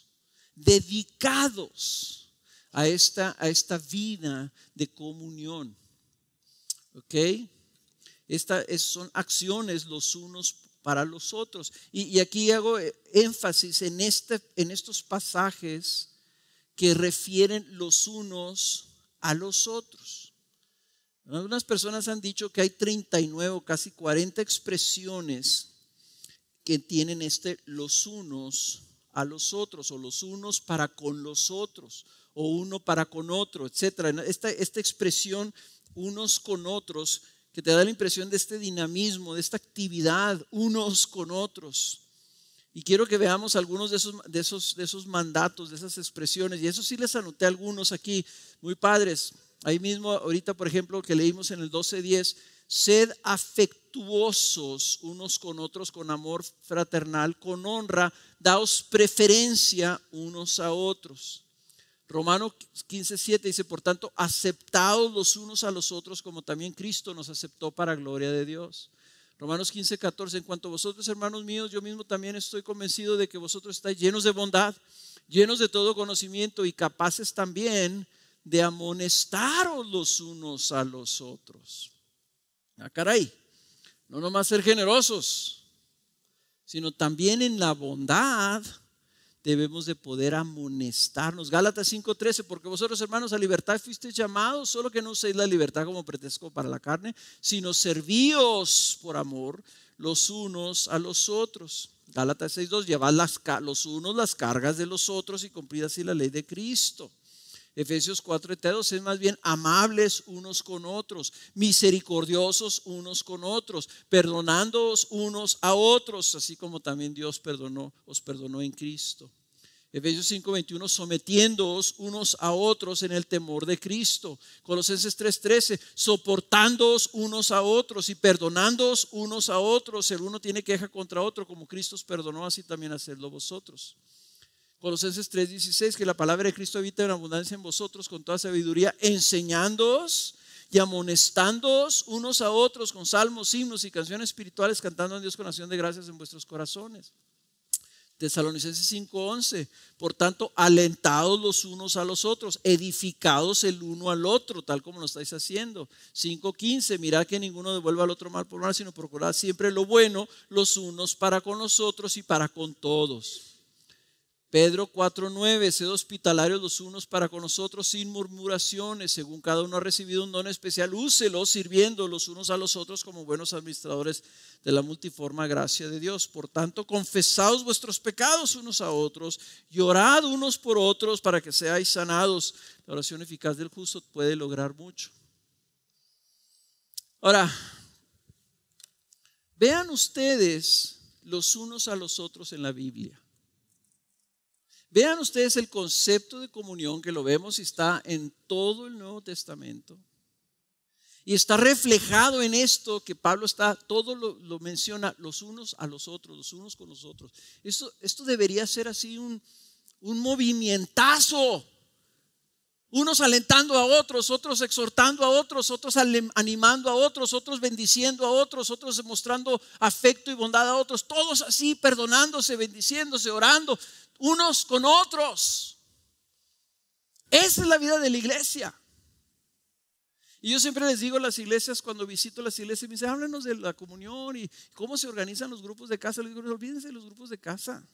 a esta vida de comunión. ¿Ok? Son acciones los unos para los otros. Y aquí hago énfasis en estos pasajes que refieren los unos a los otros. Algunas personas han dicho que hay 39, casi 40 expresiones que tienen los unos a los otros, o los unos para con los otros, o uno para con otro, etc. Esta expresión unos con otros, que te da la impresión de este dinamismo, de esta actividad unos con otros. Y quiero que veamos algunos de esos mandatos, de esas expresiones. Y eso sí les anoté algunos aquí, muy padres. Ahí mismo, ahorita por ejemplo, que leímos en el 12:10, sed afectuosos unos con otros con amor fraternal, con honra, daos preferencia unos a otros. Romanos 15:7 dice, por tanto, aceptaos los unos a los otros como también Cristo nos aceptó para gloria de Dios. Romanos 15:14, en cuanto a vosotros, hermanos míos, yo mismo también estoy convencido de que vosotros estáis llenos de bondad, llenos de todo conocimiento y capaces también de amonestaros los unos a los otros. Caray, no nomás ser generosos, sino también en la bondad debemos de poder amonestarnos. Gálatas 5:13, porque vosotros, hermanos, a libertad fuisteis llamados, solo que no uséis la libertad como pretexto para la carne, sino servíos por amor los unos a los otros. Gálatas 6:2, llevad los unos las cargas de los otros y cumplid así la ley de Cristo. Efesios 4:2, es más bien amables unos con otros, misericordiosos unos con otros, perdonándoos unos a otros, así como también Dios os perdonó en Cristo. Efesios 5:21, sometiéndoos unos a otros en el temor de Cristo. Colosenses 3:13, soportándoos unos a otros y perdonándoos unos a otros. El uno tiene queja contra otro, como Cristo os perdonó, así también hacedlo vosotros. Colosenses 3:16, que la palabra de Cristo habita en abundancia en vosotros con toda sabiduría, enseñándoos y amonestándoos unos a otros con salmos, himnos y canciones espirituales, cantando a Dios con acción de gracias en vuestros corazones. Tesalonicenses 5:11, por tanto, alentados los unos a los otros, edificados el uno al otro, tal como lo estáis haciendo. 5:15, mirad que ninguno devuelva al otro mal por mal, sino procurad siempre lo bueno los unos para con los otros y para con todos. Pedro 4:9, sed hospitalarios los unos para con los otros sin murmuraciones, según cada uno ha recibido un don especial, úselo sirviendo los unos a los otros como buenos administradores de la multiforme gracia de Dios. Por tanto, confesaos vuestros pecados unos a otros y orad unos por otros para que seáis sanados. La oración eficaz del justo puede lograr mucho. Ahora, vean ustedes los unos a los otros en la Biblia. Vean ustedes el concepto de comunión, que lo vemos y está en todo el Nuevo Testamento. Y está reflejado en esto que Pablo todo lo menciona, los unos a los otros, los unos con los otros. Esto debería ser así un movimientazo. Unos alentando a otros, otros exhortando a otros, otros animando a otros, otros bendiciendo a otros, otros demostrando afecto y bondad a otros. Todos así perdonándose, bendiciéndose, orando unos con otros. Esa es la vida de la iglesia. Y yo siempre les digo a las iglesias, cuando visito las iglesias, me dicen, háblanos de la comunión y cómo se organizan los grupos de casa. Les digo, olvídense de los grupos de casa.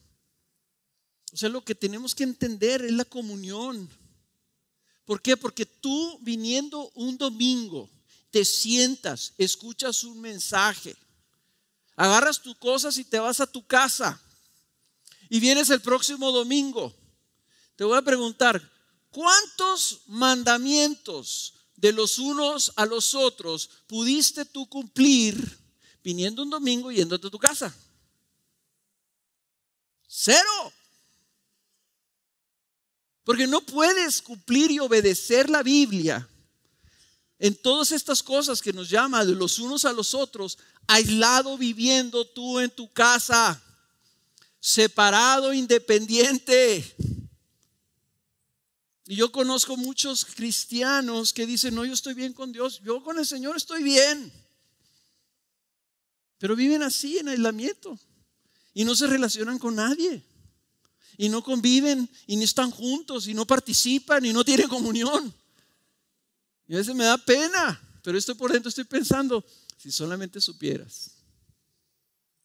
O sea, lo que tenemos que entender es la comunión. ¿Por qué? Porque tú, viniendo un domingo, te sientas, escuchas un mensaje, agarras tus cosas y te vas a tu casa y vienes el próximo domingo. Te voy a preguntar, ¿cuántos mandamientos de los unos a los otros pudiste tú cumplir viniendo un domingo y yéndote a tu casa? 0. Porque no puedes cumplir y obedecer la Biblia en todas estas cosas que nos llama de los unos a los otros, aislado, viviendo tú en tu casa, separado, independiente. Y yo conozco muchos cristianos que dicen, no, yo estoy bien con Dios, yo con el Señor estoy bien. Pero viven así en aislamiento y no se relacionan con nadie. Y no conviven y no están juntos y no participan y no tienen comunión. Y a veces me da pena, pero estoy por dentro, estoy pensando, si solamente supieras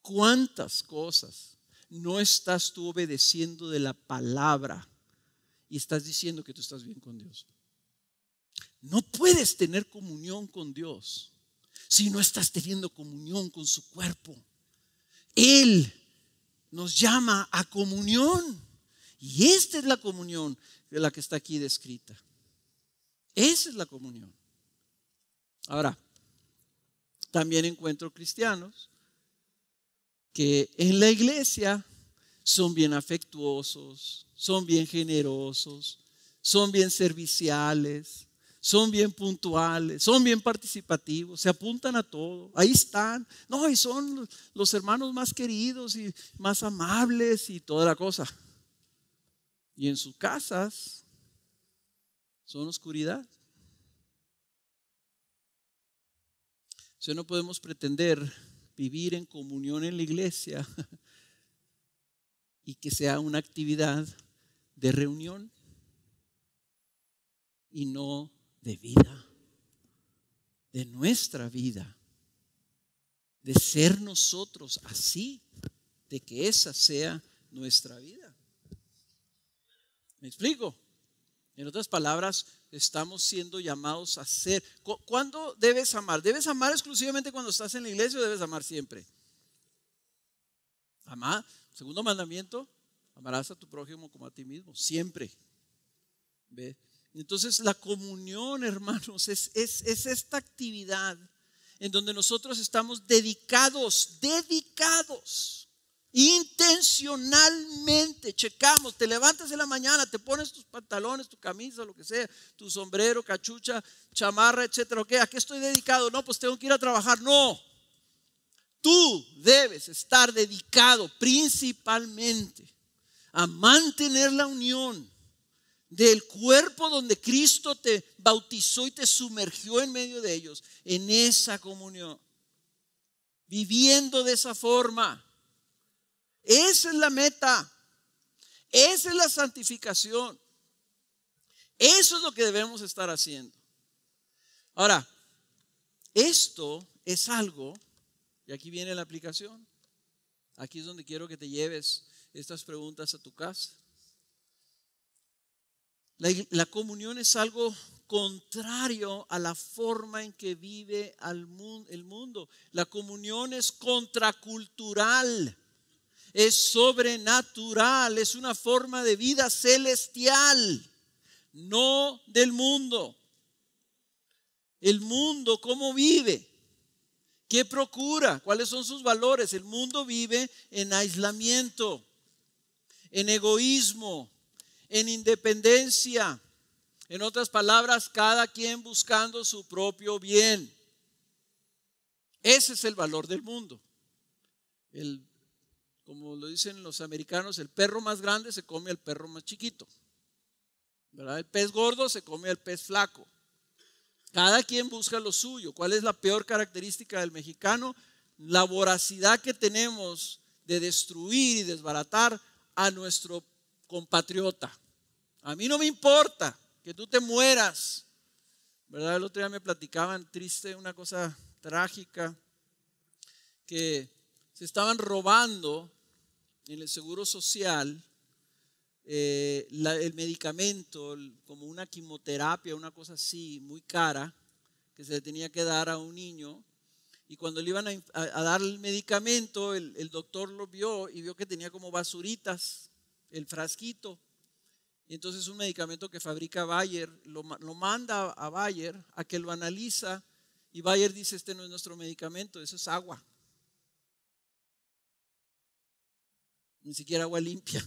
cuántas cosas no estás tú obedeciendo de la palabra y estás diciendo que tú estás bien con Dios. No puedes tener comunión con Dios si no estás teniendo comunión con su cuerpo. Él nos llama a comunión y esta es la comunión de la que está aquí descrita. Esa es la comunión. Ahora, también encuentro cristianos que en la iglesia son bien afectuosos, son bien generosos, son bien serviciales, son bien puntuales, son bien participativos, se apuntan a todo, ahí están. No, y son los hermanos más queridos y más amables y toda la cosa. Y en sus casas son oscuridad. O sea, no podemos pretender vivir en comunión en la iglesia y que sea una actividad de reunión y no de vida, de nuestra vida, de ser nosotros así, de que esa sea nuestra vida. ¿Me explico? En otras palabras, estamos siendo llamados a ser. ¿Cuándo debes amar? ¿Debes amar exclusivamente cuando estás en la iglesia o debes amar siempre? Amar. Segundo mandamiento, amarás a tu prójimo como a ti mismo, siempre. ¿Ve? Entonces la comunión, hermanos, es esta actividad en donde nosotros estamos dedicados, intencionalmente. Checamos, te levantas en la mañana, te pones tus pantalones, tu camisa, lo que sea, tu sombrero, cachucha, chamarra, etcétera. ¿Ok? ¿A qué estoy dedicado? No, pues tengo que ir a trabajar. No. Tú debes estar dedicado principalmente a mantener la unión del cuerpo donde Cristo te bautizó y te sumergió en medio de ellos, en esa comunión, viviendo de esa forma. Esa es la meta, esa es la santificación, eso es lo que debemos estar haciendo. Ahora, esto es algo, y aquí viene la aplicación, aquí es donde quiero que te lleves estas preguntas a tu casa. La comunión es algo contrario a la forma en que vive el mundo. La comunión es contracultural, es sobrenatural, es una forma de vida celestial, no del mundo. El mundo, ¿cómo vive? ¿Qué procura? ¿Cuáles son sus valores? El mundo vive en aislamiento, en egoísmo, en independencia. En otras palabras, cada quien buscando su propio bien. Ese es el valor del mundo. Como lo dicen los americanos, el perro más grande se come al perro más chiquito, ¿verdad? El pez gordo se come al pez flaco. Cada quien busca lo suyo. ¿Cuál es la peor característica del mexicano? La voracidad que tenemos de destruir y desbaratar a nuestro compatriota. A mí no me importa que tú te mueras, ¿verdad? El otro día me platicaban triste, una cosa trágica, que se estaban robando en el seguro social el medicamento, como una quimioterapia, una cosa así, muy cara, que se le tenía que dar a un niño. Y cuando le iban a dar el medicamento, el doctor lo vio y vio que tenía como basuritas el frasquito. Y entonces un medicamento que fabrica Bayer lo manda a Bayer a que lo analiza, y Bayer dice: este no es nuestro medicamento, eso es agua, ni siquiera agua limpia,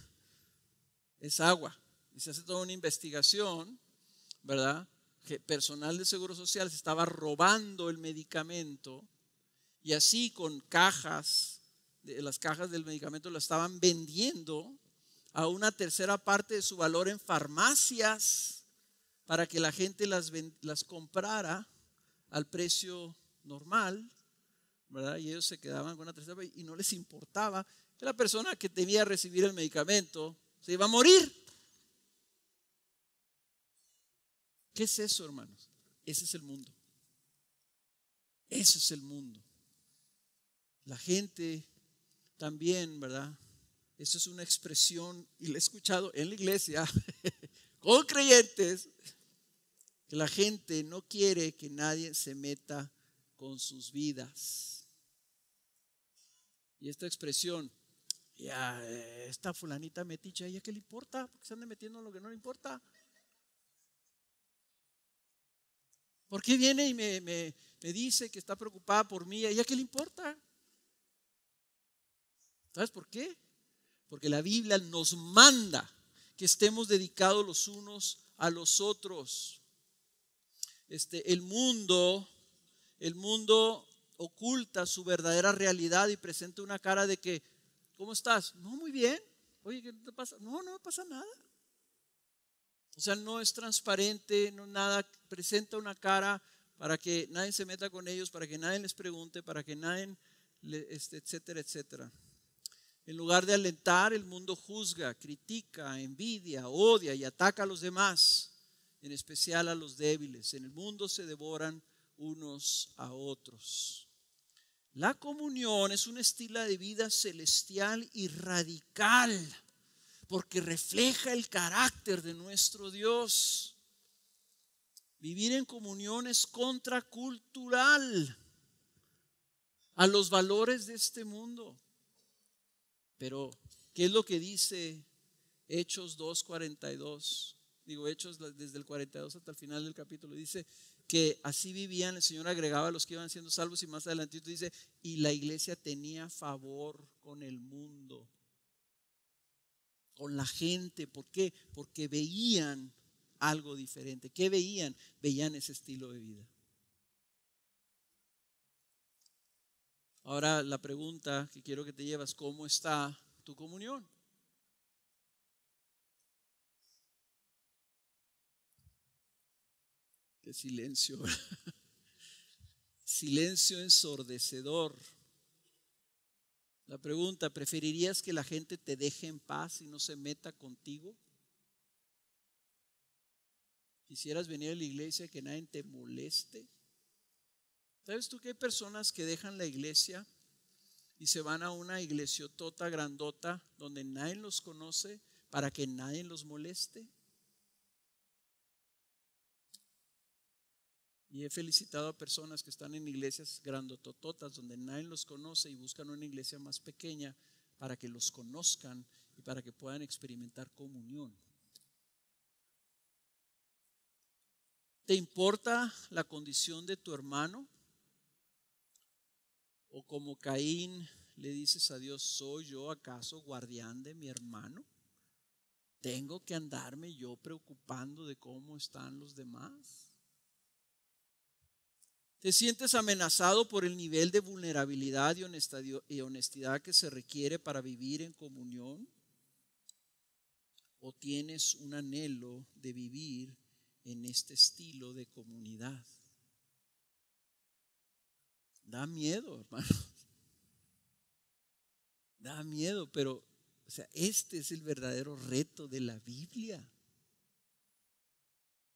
es agua. Y se hace toda una investigación, ¿verdad? Que personal de Seguro Social se estaba robando el medicamento, y así con cajas, las cajas del medicamento lo estaban vendiendo a una tercera parte de su valor en farmacias para que la gente las comprara al precio normal, ¿verdad? Y ellos se quedaban con una tristeza y no les importaba que la persona que debía recibir el medicamento se iba a morir. ¿Qué es eso, hermanos? Ese es el mundo. Ese es el mundo. La gente también, ¿verdad? Eso es una expresión, y la he escuchado en la iglesia, con creyentes, que la gente no quiere que nadie se meta con sus vidas. Y esta expresión, ya, esta fulanita metiche, ¿a ella qué le importa? ¿Por qué se anda metiendo en lo que no le importa? ¿Por qué viene y me dice que está preocupada por mí? ¿A ella qué le importa? ¿Sabes por qué? Porque la Biblia nos manda que estemos dedicados los unos a los otros. El mundo oculta su verdadera realidad y presenta una cara de que, ¿cómo estás? No, muy bien. Oye, ¿qué te pasa? No, no me pasa nada. O sea, no es transparente, no nada, presenta una cara para que nadie se meta con ellos, para que nadie les pregunte, para que nadie, etcétera, etcétera. En lugar de alentar, el mundo juzga, critica, envidia, odia y ataca a los demás, en especial a los débiles. En el mundo se devoran unos a otros. La comunión es un estilo de vida celestial y radical, porque refleja el carácter de nuestro Dios. Vivir en comunión es contracultural a los valores de este mundo. Pero, ¿qué es lo que dice Hechos 2:42? Digo, Hechos desde el 42 hasta el final del capítulo. Dice que así vivían, el Señor agregaba a los que iban siendo salvos, y más adelante dice, y la iglesia tenía favor con el mundo, con la gente. ¿Por qué? Porque veían algo diferente. ¿Qué veían? Veían ese estilo de vida. Ahora la pregunta que quiero que te llevas, ¿cómo está tu comunión? Qué silencio. Silencio ensordecedor. La pregunta, ¿preferirías que la gente te deje en paz y no se meta contigo? ¿Quisieras venir a la iglesia y que nadie te moleste? ¿Sabes tú que hay personas que dejan la iglesia y se van a una iglesiotota grandota donde nadie los conoce para que nadie los moleste? Y he felicitado a personas que están en iglesias grandotototas donde nadie los conoce y buscan una iglesia más pequeña para que los conozcan y para que puedan experimentar comunión. ¿Te importa la condición de tu hermano? ¿O como Caín le dices a Dios, ¿soy yo acaso guardián de mi hermano? ¿Tengo que andarme yo preocupando de cómo están los demás? ¿Te sientes amenazado por el nivel de vulnerabilidad y honestidad que se requiere para vivir en comunión? ¿O tienes un anhelo de vivir en este estilo de comunidad? Da miedo, hermano. Da miedo, pero o sea, este es el verdadero reto de la Biblia.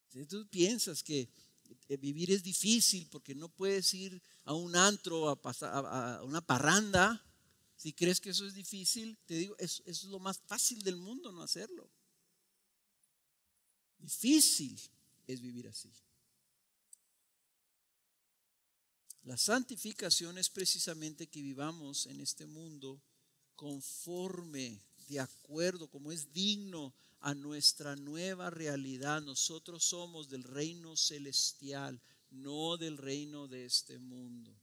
Si tú piensas que vivir es difícil porque no puedes ir a un antro a una parranda, si crees que eso es difícil, te digo, eso es lo más fácil del mundo, no hacerlo. Difícil es vivir así. La santificación es precisamente que vivamos en este mundo conforme, de acuerdo, como es digno a nuestra nueva realidad. Nosotros somos del reino celestial, no del reino de este mundo.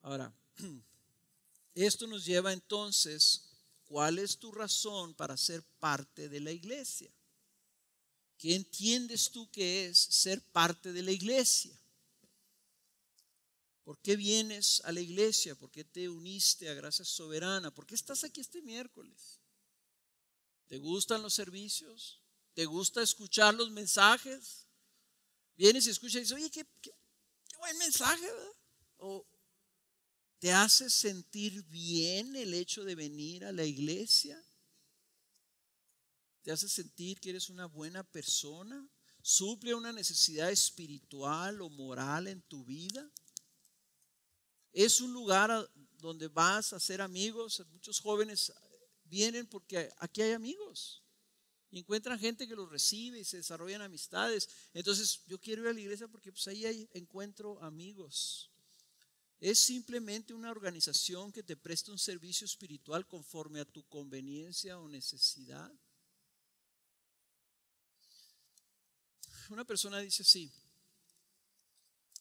Ahora, esto nos lleva entonces, ¿cuál es tu razón para ser parte de la iglesia? ¿Qué entiendes tú que es ser parte de la iglesia? ¿Por qué vienes a la iglesia? ¿Por qué te uniste a Gracia Soberana? ¿Por qué estás aquí este miércoles? ¿Te gustan los servicios? ¿Te gusta escuchar los mensajes? Vienes y escuchas y dices, oye, qué buen mensaje, ¿verdad? O ¿te hace sentir bien el hecho de venir a la iglesia? ¿Te hace sentir que eres una buena persona? ¿Suple una necesidad espiritual o moral en tu vida? ¿Es un lugar donde vas a hacer amigos? Muchos jóvenes vienen porque aquí hay amigos y encuentran gente que los recibe y se desarrollan amistades. Entonces yo quiero ir a la iglesia porque pues ahí encuentro amigos. ¿Es simplemente una organización que te presta un servicio espiritual conforme a tu conveniencia o necesidad? Una persona dice así,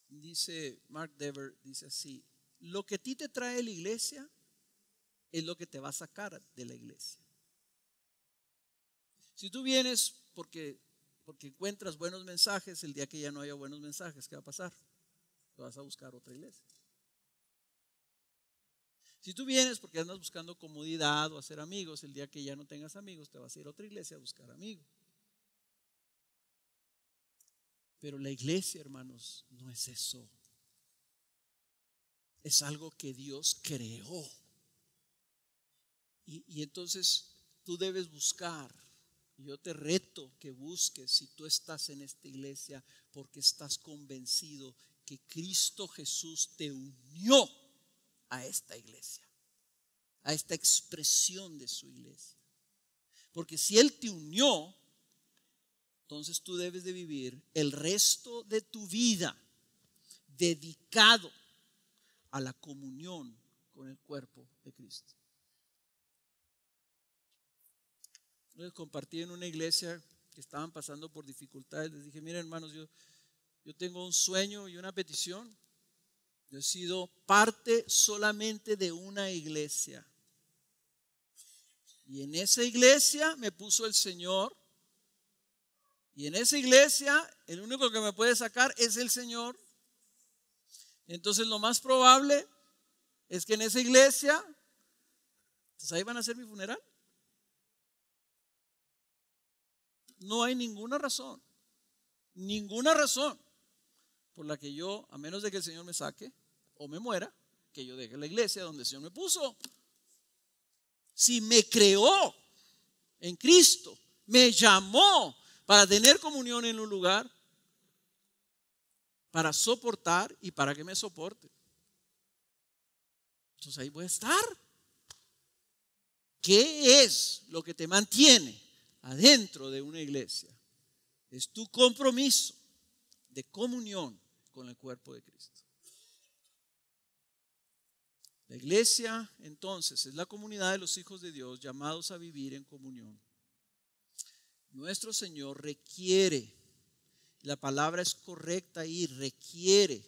dice Mark Dever, dice así: lo que a ti te trae la iglesia es lo que te va a sacar de la iglesia. Si tú vienes porque encuentras buenos mensajes, el día que ya no haya buenos mensajes, ¿qué va a pasar? Te vas a buscar otra iglesia. Si tú vienes porque andas buscando comodidad o hacer amigos, el día que ya no tengas amigos, te vas a ir a otra iglesia a buscar amigos. Pero la iglesia, hermanos, no es eso. Es algo que Dios creó. Y entonces tú debes buscar. Yo te reto que busques, si tú estás en esta iglesia, porque estás convencido que Cristo Jesús te unió a esta iglesia, a esta expresión de su iglesia. Porque si Él te unió, entonces tú debes de vivir el resto de tu vida dedicado a la comunión con el cuerpo de Cristo. Les compartí en una iglesia que estaban pasando por dificultades. Les dije, miren hermanos, yo tengo un sueño y una petición. Yo he sido parte solamente de una iglesia. Y en esa iglesia me puso el Señor. Y en esa iglesia el único que me puede sacar es el Señor. Entonces lo más probable es que en esa iglesia, pues ahí van a hacer mi funeral. No hay ninguna razón por la que yo, a menos de que el Señor me saque o me muera, que yo deje la iglesia donde el Señor me puso. Si me creó en Cristo, me llamó para tener comunión en un lugar, para soportar y para que me soporte, entonces ahí voy a estar. ¿Qué es lo que te mantiene adentro de una iglesia? Es tu compromiso de comunión con el cuerpo de Cristo. La iglesia, entonces, es la comunidad de los hijos de Dios llamados a vivir en comunión. Nuestro Señor requiere, la palabra es correcta y requiere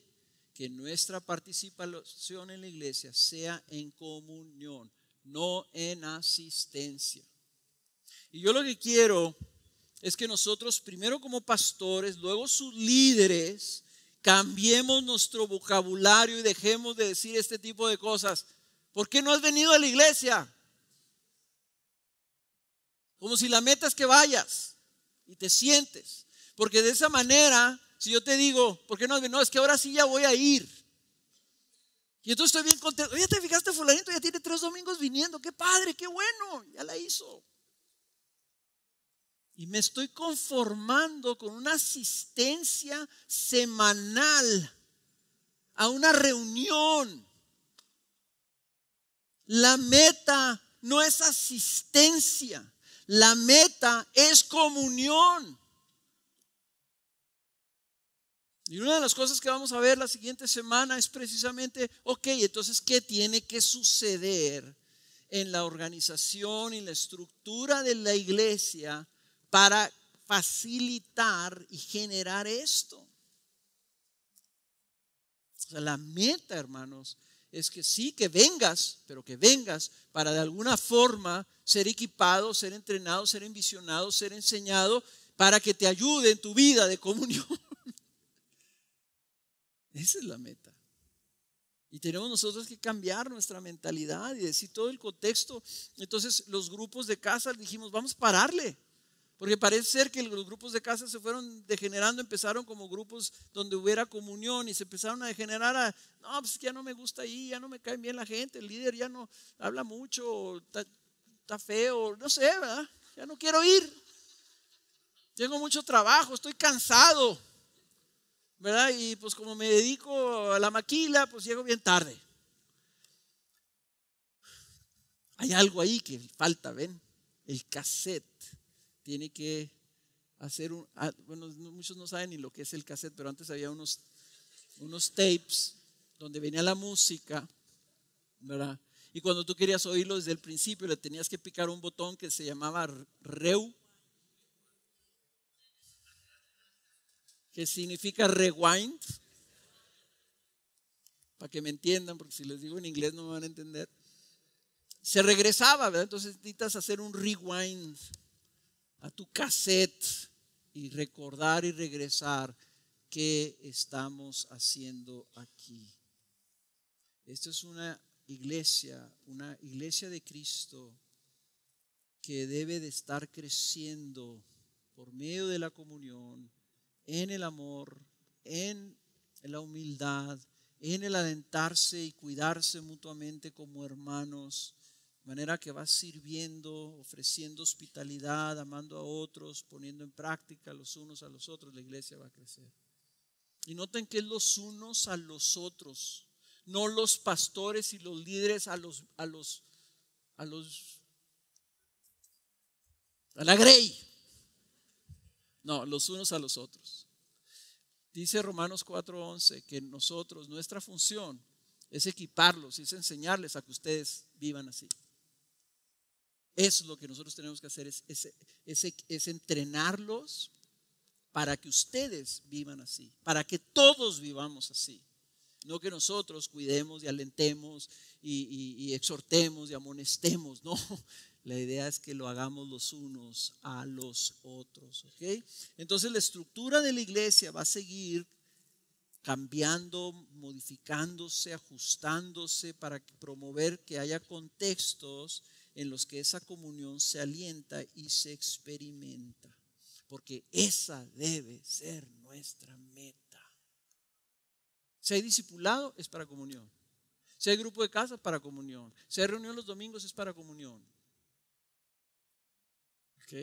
que nuestra participación en la iglesia sea en comunión, no en asistencia. Y yo lo que quiero es que nosotros, primero como pastores, luego sus líderes, cambiemos nuestro vocabulario y dejemos de decir este tipo de cosas. ¿Por qué no has venido a la iglesia? Como si la meta es que vayas y te sientes. Porque de esa manera, si yo te digo, ¿por qué no has venido? No, es que ahora sí ya voy a ir. Y entonces estoy bien contento. Oye, ¿te fijaste? Fulanito ya tiene 3 domingos viniendo. ¡Qué padre! ¡Qué bueno! Ya la hizo. Y me estoy conformando con una asistencia semanal a una reunión. La meta no es asistencia. La meta es comunión. Y una de las cosas que vamos a ver la siguiente semana es precisamente, entonces, ¿qué tiene que suceder en la organización y la estructura de la iglesia para facilitar y generar esto? O sea, la meta, hermanos, es que sí, que vengas, pero que vengas para de alguna forma ser equipado, ser entrenado, ser envisionado, ser enseñado, para que te ayude en tu vida de comunión. Esa es la meta. Y tenemos nosotros que cambiar nuestra mentalidad y decir todo el contexto. Entonces los grupos de casa dijimos, vamos a pararle. Porque parece ser que los grupos de casa se fueron degenerando, empezaron como grupos donde hubiera comunión y se empezaron a degenerar a, no, pues ya no me gusta ahí, ya no me cae bien la gente, el líder ya no habla mucho, está feo, no sé, ¿verdad? Ya no quiero ir, tengo mucho trabajo, estoy cansado, ¿verdad? Y pues como me dedico a la maquila, pues llego bien tarde. Hay algo ahí que falta, ¿ven? El cassette tiene que hacer bueno, muchos no saben ni lo que es el cassette, pero antes había unos tapes donde venía la música, ¿verdad? Y cuando tú querías oírlo desde el principio, le tenías que picar un botón que se llamaba Rew, que significa rewind, para que me entiendan, porque si les digo en inglés no me van a entender. Se regresaba, ¿verdad? Entonces necesitas hacer un rewind a tu cassette y recordar y regresar qué estamos haciendo aquí. Esto es una iglesia de Cristo que debe de estar creciendo por medio de la comunión, en el amor, en la humildad, en el alentarse y cuidarse mutuamente como hermanos, de manera que vas sirviendo, ofreciendo hospitalidad, amando a otros, poniendo en práctica los unos a los otros, la iglesia va a crecer. Y noten que es los unos a los otros, no los pastores y los líderes a la grey. No, los unos a los otros. Dice Romanos 4:11 que nosotros, nuestra función es equiparlos, es enseñarles a que ustedes vivan así. Eso es lo que nosotros tenemos que hacer, es entrenarlos para que ustedes vivan así, para que todos vivamos así. No que nosotros cuidemos y alentemos y exhortemos y amonestemos, no. La idea es que lo hagamos los unos a los otros, ¿ok? Entonces la estructura de la iglesia va a seguir cambiando, modificándose, ajustándose para promover que haya contextos en los que esa comunión se alienta y se experimenta. Porque esa debe ser nuestra meta. Si hay discipulado, es para comunión. Si hay grupo de casa, para comunión. Si hay reunión los domingos, es para comunión. ¿Ok?